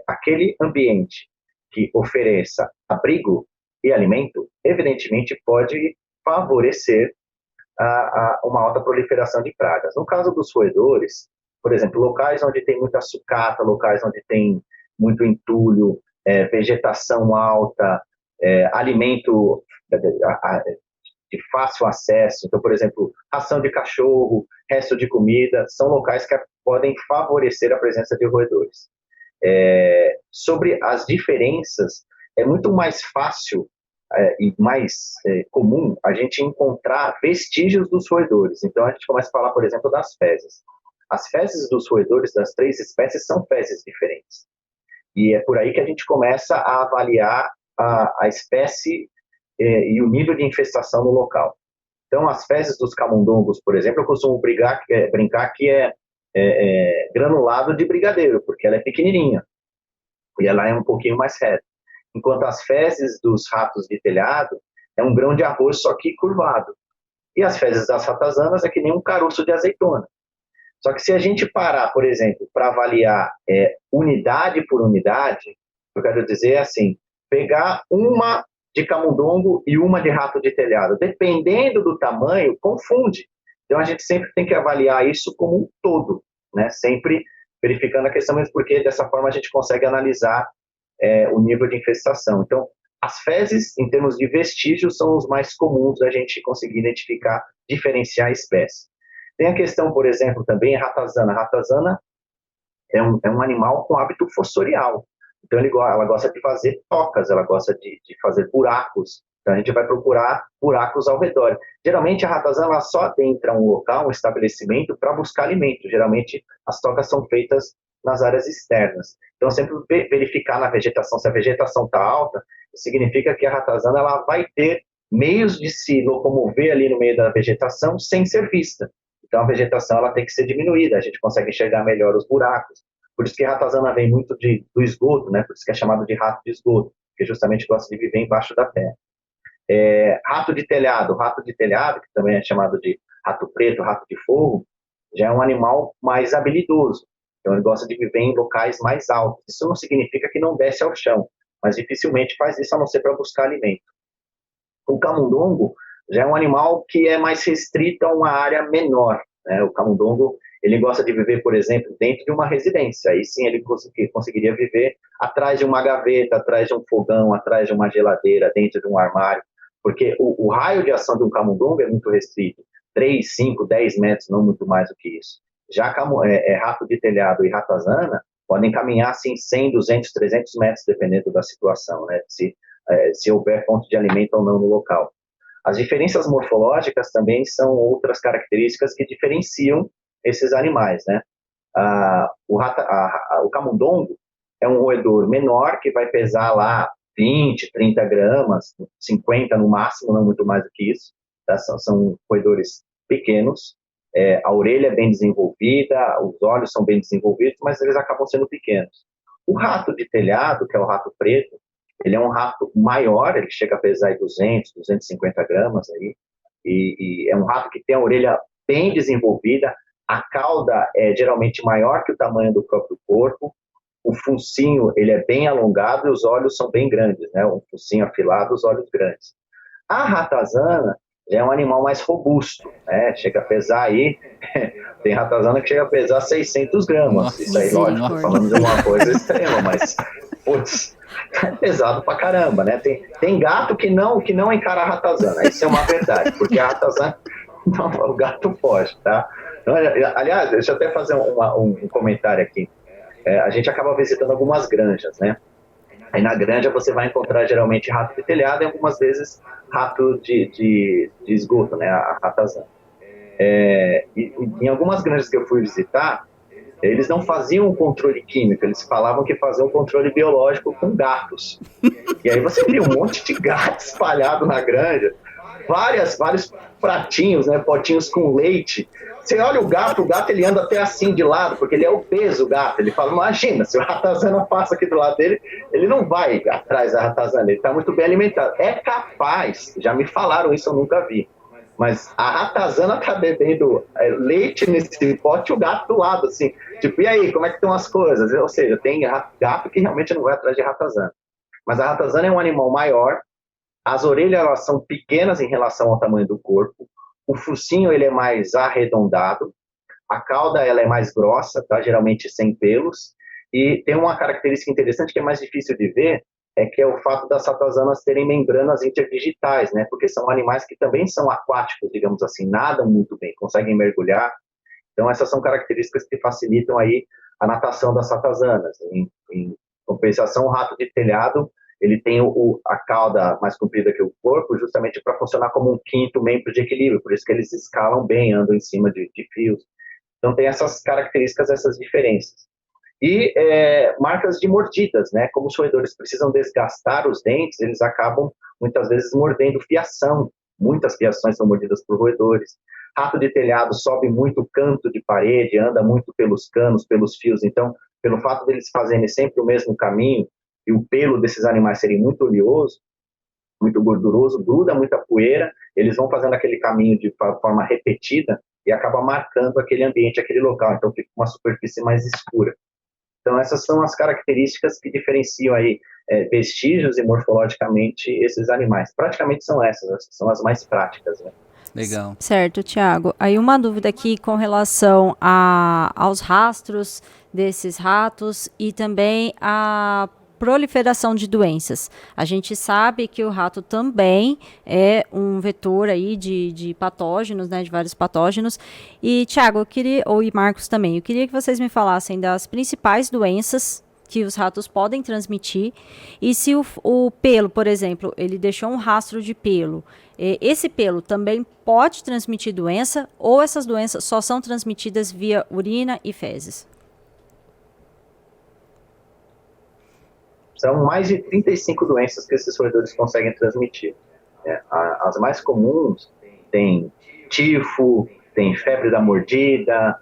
aquele ambiente que ofereça abrigo e alimento, evidentemente pode favorecer uma alta proliferação de pragas. No caso dos roedores, por exemplo, locais onde tem muita sucata, locais onde tem muito entulho, vegetação alta, alimento de fácil acesso, então, por exemplo, ração de cachorro, resto de comida, são locais que podem favorecer a presença de roedores. Sobre as diferenças, é muito mais fácil e mais comum a gente encontrar vestígios dos roedores. Então, a gente começa a falar, por exemplo, das fezes. As fezes dos roedores das 3 espécies são fezes diferentes. E é por aí que a gente começa a avaliar a espécie e o nível de infestação no local. Então, as fezes dos camundongos, por exemplo, eu costumo brincar que é granulado de brigadeiro, porque ela é pequenininha e ela é um pouquinho mais reta. Enquanto as fezes dos ratos de telhado é um grão de arroz, só que curvado. E as fezes das ratazanas é que nem um caroço de azeitona. Só que se a gente parar, por exemplo, para avaliar unidade por unidade, eu quero dizer assim, pegar uma de camundongo e uma de rato de telhado, dependendo do tamanho, confunde. Então a gente sempre tem que avaliar isso como um todo, né? Sempre verificando a questão, mesmo porque dessa forma a gente consegue analisar o nível de infestação. Então, as fezes, em termos de vestígios, são os mais comuns da gente conseguir identificar, diferenciar a espécie. Tem a questão, por exemplo, também a ratazana. A ratazana é um animal com hábito fossorial. Então, ela gosta de fazer tocas, ela gosta de fazer buracos. Então, a gente vai procurar buracos ao redor. Geralmente, a ratazana ela só adentra um local, um estabelecimento, para buscar alimento. Geralmente, as tocas são feitas nas áreas externas. Então, sempre verificar na vegetação. Se a vegetação está alta, significa que a ratazana ela vai ter meios de se locomover ali no meio da vegetação sem ser vista. Então, a vegetação ela tem que ser diminuída. A gente consegue enxergar melhor os buracos. Por isso que a ratazana vem muito do esgoto, né? Por isso que é chamado de rato de esgoto, que justamente gosta de viver embaixo da terra. Rato de telhado, que também é chamado de rato preto, rato de fogo, já é um animal mais habilidoso. Então, ele gosta de viver em locais mais altos. Isso não significa que não desce ao chão, mas dificilmente faz isso a não ser para buscar alimento. O camundongo já é um animal que é mais restrito a uma área menor, né? O camundongo ele gosta de viver, por exemplo, dentro de uma residência. Aí sim ele conseguiria viver atrás de uma gaveta, atrás de um fogão, atrás de uma geladeira, dentro de um armário, porque o raio de ação de um camundongo é muito restrito. 3, 5, 10 metros, não muito mais do que isso. Já rato de telhado e ratazana podem caminhar assim 100, 200, 300 metros, dependendo da situação, né? Se houver fonte de alimento ou não no local. As diferenças morfológicas também são outras características que diferenciam esses animais, né? O camundongo é um roedor menor que vai pesar lá 20, 30 gramas, 50 no máximo, não muito mais do que isso. Tá? São roedores pequenos, a orelha é bem desenvolvida, os olhos são bem desenvolvidos, mas eles acabam sendo pequenos. O rato de telhado, que é o rato preto, Ele é um rato maior, ele chega a pesar aí 200, 250 gramas aí, e é um rato que tem a orelha bem desenvolvida, a cauda é geralmente maior que o tamanho do próprio corpo, o focinho ele é bem alongado e os olhos são bem grandes, né? Um focinho afilado, os olhos grandes. A ratazana é um animal mais robusto, né? Chega a pesar aí, tem ratazana que chega a pesar 600 gramas. Nossa, isso aí, lógico, nossa. falando de uma coisa extrema, mas, putz, é pesado pra caramba, né? Tem gato que não encara a ratazana, isso é uma verdade, porque a ratazana, não, o gato foge, tá? Então, aliás, deixa eu até fazer um comentário aqui. A gente acaba visitando algumas granjas, né? Aí na granja você vai encontrar geralmente rato de telhado e algumas vezes rato de esgoto, né? A ratazana. Em algumas granjas que eu fui visitar, eles não faziam um controle químico, eles falavam que faziam um controle biológico com gatos. E aí você via um monte de gato espalhado na granja, vários pratinhos, né, potinhos com leite. Você olha o gato ele anda até assim de lado, porque ele é obeso, o gato. Ele fala, imagina, se o ratazana passa aqui do lado dele, ele não vai atrás da ratazana, ele está muito bem alimentado. É capaz, já me falaram isso, eu nunca vi. Mas a ratazana tá bebendo leite nesse pote e o gato do lado, assim. Tipo, e aí, como é que estão as coisas? Ou seja, tem gato que realmente não vai atrás de ratazana. Mas a ratazana é um animal maior, as orelhas elas são pequenas em relação ao tamanho do corpo, o focinho ele é mais arredondado, a cauda ela é mais grossa, tá? Geralmente sem pelos, e tem uma característica interessante que é mais difícil de ver, é que é o fato das ratazanas terem membranas interdigitais, né? Porque são animais que também são aquáticos, digamos assim, nadam muito bem, conseguem mergulhar. Então essas são características que facilitam aí a natação das ratazanas. Em compensação, o rato de telhado ele tem a cauda mais comprida que o corpo, justamente para funcionar como um quinto membro de equilíbrio, por isso que eles escalam bem, andam em cima de fios. Então tem essas características, essas diferenças. E marcas de mordidas, né? Como os roedores precisam desgastar os dentes, eles acabam muitas vezes mordendo fiação. Muitas fiações são mordidas por roedores. Rato de telhado sobe muito canto de parede, anda muito pelos canos, pelos fios. Então, pelo fato deles fazerem sempre o mesmo caminho e o pelo desses animais serem muito oleoso, muito gorduroso, gruda muita poeira, eles vão fazendo aquele caminho de forma repetida e acaba marcando aquele ambiente, aquele local. Então, fica uma superfície mais escura. Então, essas são as características que diferenciam aí vestígios e morfologicamente esses animais. Praticamente são essas são as mais práticas, né? Legal. Certo, Tiago. Aí uma dúvida aqui com relação aos rastros desses ratos e também a proliferação de doenças. A gente sabe que o rato também é um vetor aí de patógenos, né, de vários patógenos. E, Tiago, eu queria, e Marcos também, eu queria que vocês me falassem das principais doenças que os ratos podem transmitir e se o pelo, por exemplo, ele deixou um rastro de pelo, esse pelo também pode transmitir doença ou essas doenças só são transmitidas via urina e fezes? São mais de 35 doenças que esses roedores conseguem transmitir. As mais comuns tem tifo, tem febre da mordida,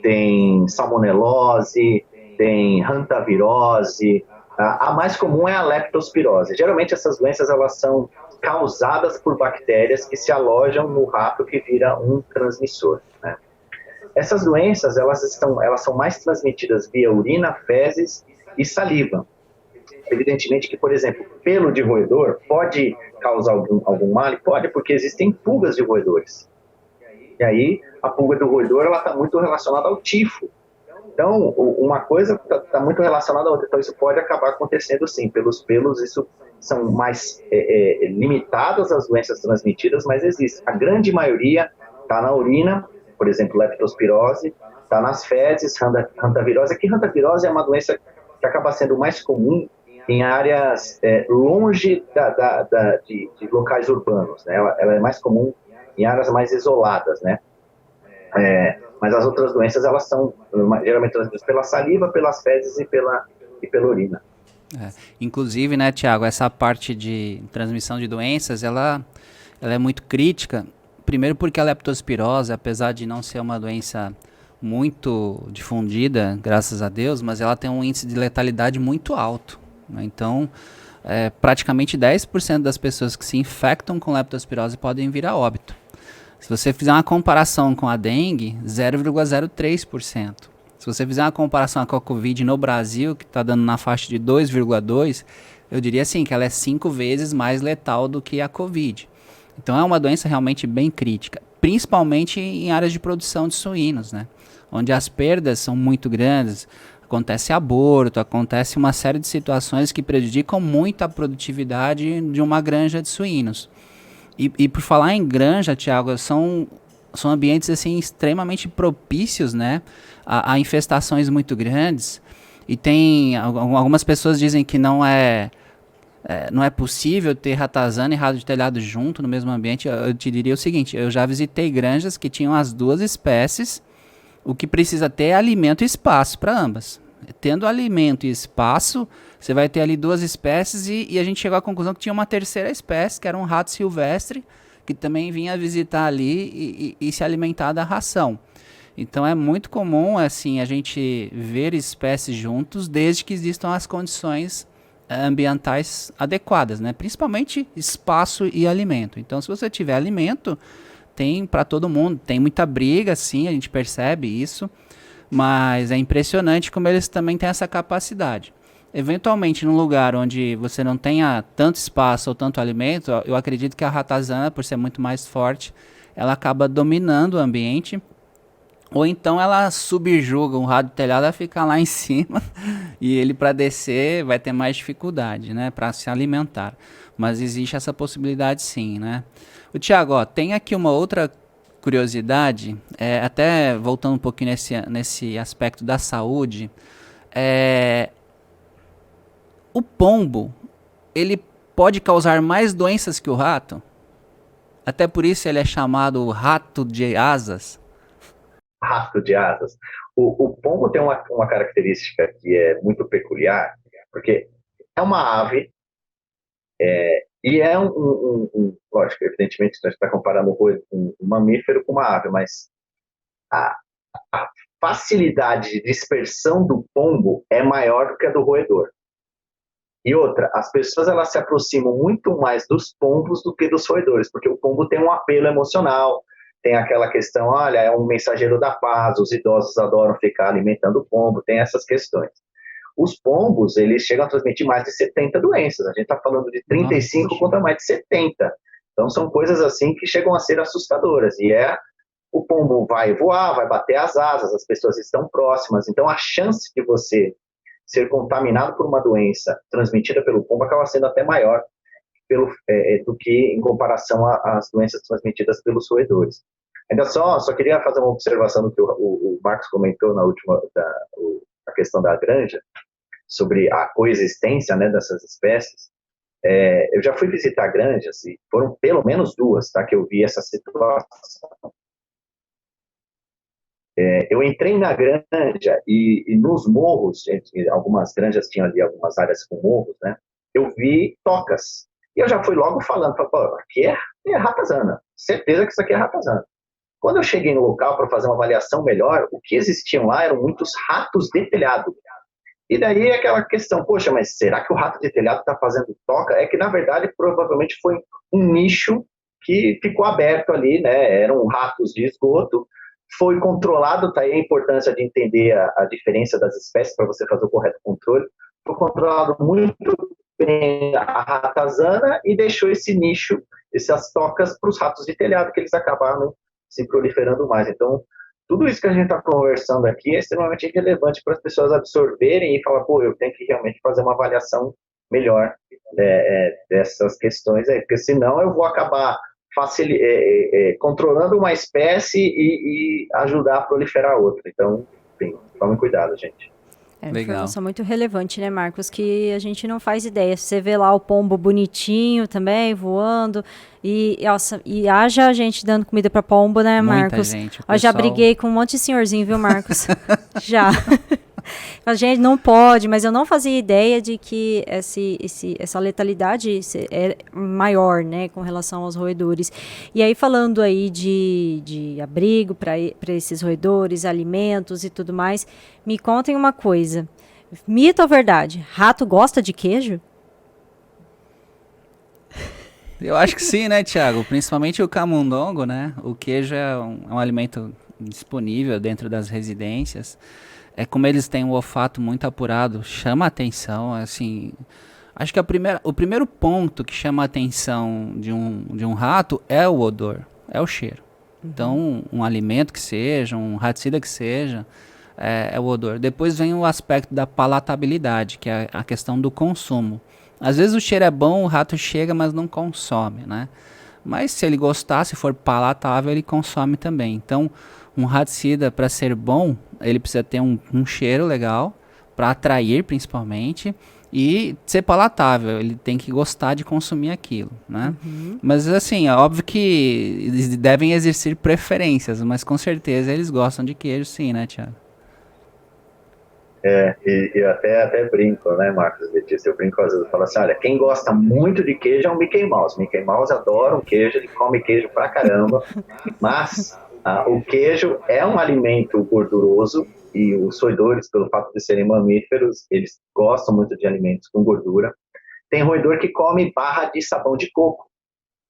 tem salmonelose, tem hantavirose. A mais comum é a leptospirose. Geralmente essas doenças elas são causadas por bactérias que se alojam no rato que vira um transmissor, né? Essas doenças elas são mais transmitidas via urina, fezes e saliva. Evidentemente que, por exemplo, pelo de roedor pode causar algum mal? Pode, porque existem pulgas de roedores. E aí, a pulga do roedor está muito relacionada ao tifo. Então, uma coisa está muito relacionada à outra. Então, isso pode acabar acontecendo sim. Pelos pelos, isso são mais limitadas as doenças transmitidas, mas existe. A grande maioria está na urina, por exemplo, leptospirose, está nas fezes, hantavirose. Aqui, hantavirose é uma doença que acaba sendo mais comum em áreas longe de locais urbanos, né? Ela é mais comum em áreas mais isoladas, né? Mas as outras doenças, elas são geralmente transmitidas pela saliva, pelas fezes e pela urina. Inclusive, né, Tiago, essa parte de transmissão de doenças, ela é muito crítica, primeiro porque a leptospirose, apesar de não ser uma doença muito difundida, graças a Deus, mas ela tem um índice de letalidade muito alto. Então, praticamente 10% das pessoas que se infectam com leptospirose podem vir a óbito. Se você fizer uma comparação com a dengue, 0,03%. Se você fizer uma comparação com a Covid no Brasil, que está dando na faixa de 2,2%, eu diria assim que ela é 5 vezes mais letal do que a Covid. Então é uma doença realmente bem crítica, principalmente em áreas de produção de suínos, né? Onde as perdas são muito grandes. Acontece aborto, acontece uma série de situações que prejudicam muito a produtividade de uma granja de suínos. E por falar em granja, Tiago, são ambientes assim, extremamente propícios, né, a infestações muito grandes. E tem algumas pessoas dizem que não é possível ter ratazana e rato de telhado junto no mesmo ambiente. Eu te diria o seguinte, eu já visitei granjas que tinham as duas espécies. O que precisa ter é alimento e espaço para ambas. Tendo alimento e espaço, você vai ter ali duas espécies e a gente chegou à conclusão que tinha uma terceira espécie, que era um rato silvestre, que também vinha visitar ali e se alimentar da ração. Então é muito comum assim, a gente ver espécies juntos, desde que existam as condições ambientais adequadas, né? Principalmente espaço e alimento. Então se você tiver alimento, tem para todo mundo, tem muita briga, sim, a gente percebe isso, mas é impressionante como eles também têm essa capacidade. Eventualmente, num lugar onde você não tenha tanto espaço ou tanto alimento, eu acredito que a ratazana, por ser muito mais forte, ela acaba dominando o ambiente, ou então ela subjuga um rato de telhado a ficar lá em cima, e ele para descer vai ter mais dificuldade, né, para se alimentar. Mas existe essa possibilidade sim, né? O Tiago, tem aqui uma outra curiosidade, até voltando um pouquinho nesse aspecto da saúde. O pombo, ele pode causar mais doenças que o rato? Até por isso ele é chamado rato de asas. Rato de asas. O pombo tem uma característica que é muito peculiar, porque é uma ave, e é lógico, evidentemente, a gente está comparando um mamífero com uma ave, mas a facilidade de dispersão do pombo é maior do que a do roedor. E outra, as pessoas elas se aproximam muito mais dos pombos do que dos roedores, porque o pombo tem um apelo emocional, tem aquela questão, olha, é um mensageiro da paz, os idosos adoram ficar alimentando o pombo, tem essas questões. Os pombos, eles chegam a transmitir mais de 70 doenças. A gente está falando de 35 contra mais de 70. Então, são coisas assim que chegam a ser assustadoras. E o pombo vai voar, vai bater as asas, as pessoas estão próximas. Então, a chance de você ser contaminado por uma doença transmitida pelo pombo acaba sendo até maior do que em comparação às doenças transmitidas pelos roedores. Ainda só queria fazer uma observação do que o Marcos comentou na última, a questão da granja, sobre a coexistência, né, dessas espécies. Eu já fui visitar granjas e foram pelo menos duas, tá, que eu vi essa situação. Eu entrei na granja e nos morros, algumas granjas tinham ali algumas áreas com morros, né, eu vi tocas. E eu já fui logo falando, aqui é ratazana, certeza que isso aqui é ratazana. Quando eu cheguei no local para fazer uma avaliação melhor, o que existiam lá eram muitos ratos de telhado. E daí aquela questão, poxa, mas será que o rato de telhado está fazendo toca? É que, na verdade, provavelmente foi um nicho que ficou aberto ali, né? Eram ratos de esgoto, foi controlado, tá aí a importância de entender a diferença das espécies para você fazer o correto controle. Foi controlado muito bem a ratazana e deixou esse nicho, essas tocas para os ratos de telhado, que eles acabaram se proliferando mais. Então, tudo isso que a gente está conversando aqui é extremamente relevante para as pessoas absorverem e falar, eu tenho que realmente fazer uma avaliação melhor dessas questões aí, porque senão eu vou acabar controlando uma espécie e ajudar a proliferar outra. Então, enfim, tome cuidado, gente. É uma informação muito relevante, né, Marcos? Que a gente não faz ideia. Você vê lá o pombo bonitinho também, voando. E haja gente dando comida para pombo, né, Marcos? Muita gente. Eu já briguei com um monte de senhorzinho, viu, Marcos? Já. A gente não pode, mas eu não fazia ideia de que essa letalidade é maior, né, com relação aos roedores. E aí, falando aí de abrigo para esses roedores, alimentos e tudo mais, me contem uma coisa. Mito ou verdade? Rato gosta de queijo? Eu acho que sim, né, Thiago? Principalmente o camundongo, né? O queijo é um alimento disponível dentro das residências. É como eles têm um olfato muito apurado, chama a atenção, assim. Acho que o primeiro ponto que chama a atenção de um rato é o odor, é o cheiro. Então, um alimento que seja, um raticida que seja, é o odor. Depois vem o aspecto da palatabilidade, que é a questão do consumo. Às vezes o cheiro é bom, o rato chega, mas não consome, né? Mas se ele gostar, se for palatável, ele consome também. Então, um raticida, para ser bom, ele precisa ter um cheiro legal, para atrair principalmente, e ser palatável. Ele tem que gostar de consumir aquilo, né? Mas assim, é óbvio que eles devem exercer preferências, mas com certeza eles gostam de queijo sim, né, Thiago? E eu até brinco, né, Marcos? Letícia, eu brinco às vezes, eu falo assim, olha, quem gosta muito de queijo é o Mickey Mouse. Mickey Mouse adora um queijo, ele come queijo pra caramba, mas o queijo é um alimento gorduroso e os roedores, pelo fato de serem mamíferos, eles gostam muito de alimentos com gordura. Tem roedor que come barra de sabão de coco,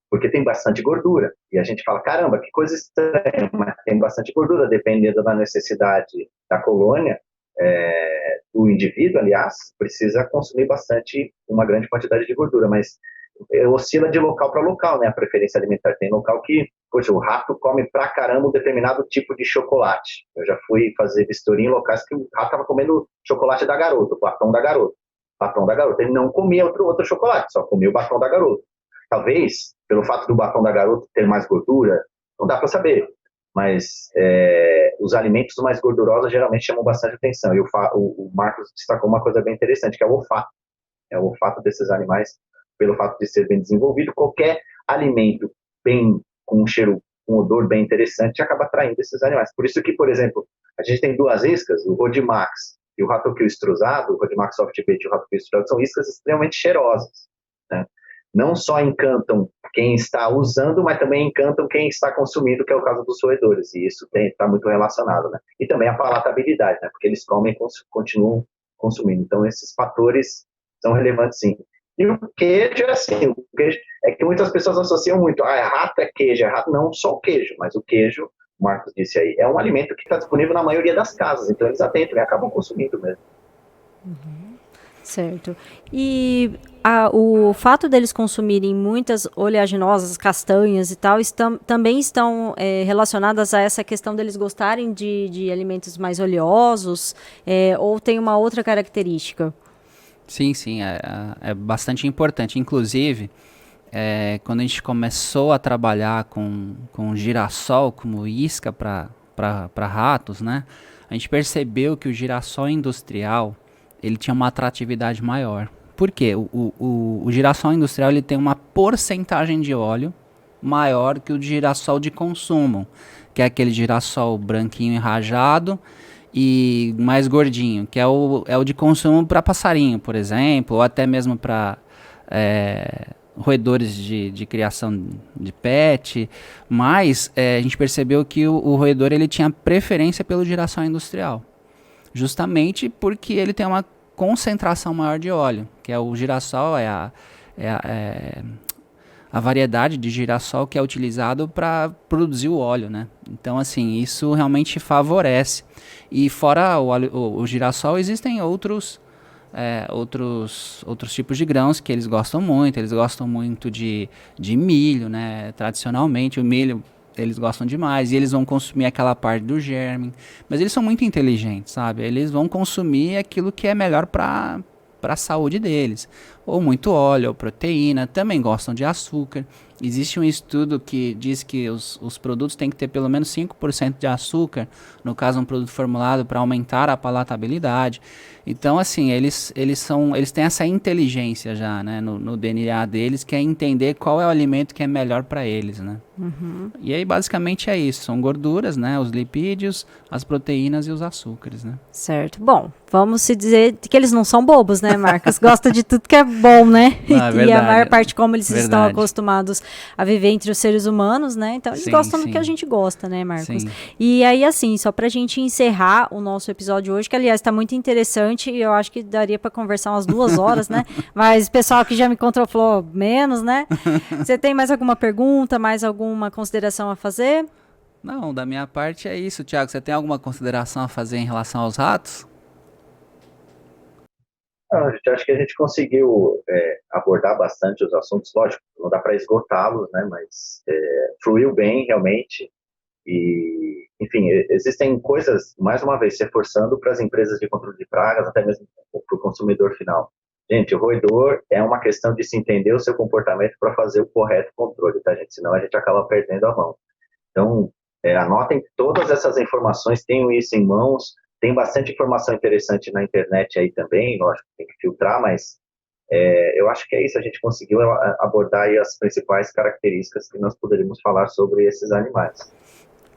porque tem bastante gordura. E a gente fala, caramba, que coisa estranha, mas tem bastante gordura, dependendo da necessidade da colônia, do indivíduo, aliás, precisa consumir uma grande quantidade de gordura, mas oscila de local para local, né, a preferência alimentar. Tem local que, poxa, o rato come pra caramba um determinado tipo de chocolate. Eu já fui fazer vistoria em locais que o rato estava comendo chocolate da garota, o batom da garota. Batom da garota. Ele não comia outro chocolate, só comia o batom da garota. Talvez, pelo fato do batom da garota ter mais gordura, não dá para saber, mas os alimentos mais gordurosos geralmente chamam bastante atenção. E o Marcos destacou uma coisa bem interessante, que é o olfato. É o olfato desses animais, pelo fato de ser bem desenvolvido, qualquer alimento com um cheiro, um odor bem interessante, acaba atraindo esses animais. Por isso que, por exemplo, a gente tem duas iscas, o Rodimax e o ratoquil estrusado, o Rodimax softbait e o ratoquil estrusado, são iscas extremamente cheirosas, né? Não só encantam quem está usando, mas também encantam quem está consumindo, que é o caso dos roedores, e isso está muito relacionado, né? E também a palatabilidade, né? Porque eles comem e continuam consumindo. Então, esses fatores são relevantes, sim. E o queijo é assim, o queijo é que muitas pessoas associam muito, rato é queijo, é rato, não só o queijo, mas o queijo, o Marcos disse aí, é um alimento que está disponível na maioria das casas, então eles atentam e acabam consumindo mesmo. Certo. E o fato deles consumirem muitas oleaginosas, castanhas e tal, também estão relacionadas a essa questão deles gostarem de alimentos mais oleosos, ou tem uma outra característica? Sim, é bastante importante. Inclusive, quando a gente começou a trabalhar com girassol como isca para ratos, né? A gente percebeu que o girassol industrial ele tinha uma atratividade maior. Por quê? O girassol industrial ele tem uma porcentagem de óleo maior que o girassol de consumo, que é aquele girassol branquinho e rajado e mais gordinho, que é o de consumo para passarinho, por exemplo, ou até mesmo para roedores de criação de pet. Mas a gente percebeu que o roedor ele tinha preferência pelo girassol industrial, justamente porque ele tem uma concentração maior de óleo, que é o girassol, a variedade de girassol que é utilizado para produzir o óleo, né? Então, assim, isso realmente favorece. E fora o girassol, existem outros tipos de grãos que eles gostam muito de milho, né? Tradicionalmente, o milho eles gostam demais, e eles vão consumir aquela parte do germe, mas eles são muito inteligentes, sabe? Eles vão consumir aquilo que é melhor para a saúde deles, ou muito óleo, ou proteína, também gostam de açúcar. Existe um estudo que diz que os produtos têm que ter pelo menos 5% de açúcar, no caso um produto formulado para aumentar a palatabilidade. Então, assim, eles têm essa inteligência já, né, no DNA deles, que é entender qual é o alimento que é melhor para eles, né? E aí, basicamente, é isso. São gorduras, né, os lipídios, as proteínas e os açúcares, né? Certo. Bom, vamos se dizer que eles não são bobos, né, Marcos? Gostam de tudo que é bom, né? Não, é verdade, e a maior parte, como eles estão acostumados a viver entre os seres humanos, né? Então, eles gostam do que a gente gosta, né, Marcos? Sim. E aí, assim, só pra gente encerrar o nosso episódio hoje, que, aliás, tá muito interessante e eu acho que daria pra conversar umas 2 horas, né? Mas o pessoal que já me encontrou falou menos, né? Você tem mais alguma pergunta, mais alguma consideração a fazer? Não, da minha parte é isso, Thiago. Você tem alguma consideração a fazer em relação aos ratos? Não, gente, acho que a gente conseguiu abordar bastante os assuntos, lógico, não dá para esgotá-los, né, mas fluiu bem, realmente, e, enfim, existem coisas, mais uma vez, se reforçando para as empresas de controle de pragas, até mesmo para o consumidor final. Gente, o roedor é uma questão de se entender o seu comportamento para fazer o correto controle, tá, gente? Senão a gente acaba perdendo a mão. Então, anotem todas essas informações, tenham isso em mãos. Tem bastante informação interessante na internet aí também, lógico, tem que filtrar, mas eu acho que é isso, a gente conseguiu abordar aí as principais características que nós poderíamos falar sobre esses animais.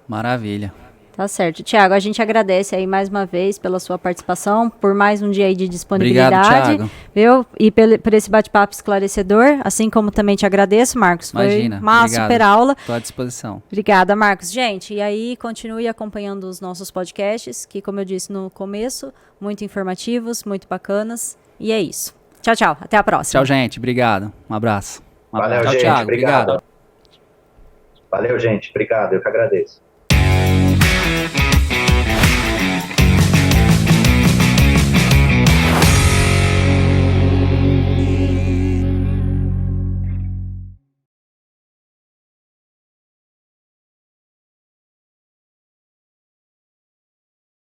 Maravilha. Tá certo. Tiago, a gente agradece aí mais uma vez pela sua participação, por mais um dia aí de disponibilidade. Obrigado, Thiago. Viu? E por esse bate-papo esclarecedor, assim como também te agradeço, Marcos. Imagina, Foi uma obrigado. super aula. Estou à disposição. Obrigada, Marcos. Gente, e aí continue acompanhando os nossos podcasts, que, como eu disse no começo, muito informativos, muito bacanas. E é isso. Tchau, tchau. Até a próxima. Tchau, gente. Obrigado. Um abraço. Valeu, Tchau, gente. Thiago. Obrigado. Valeu, gente. Obrigado. Eu que agradeço.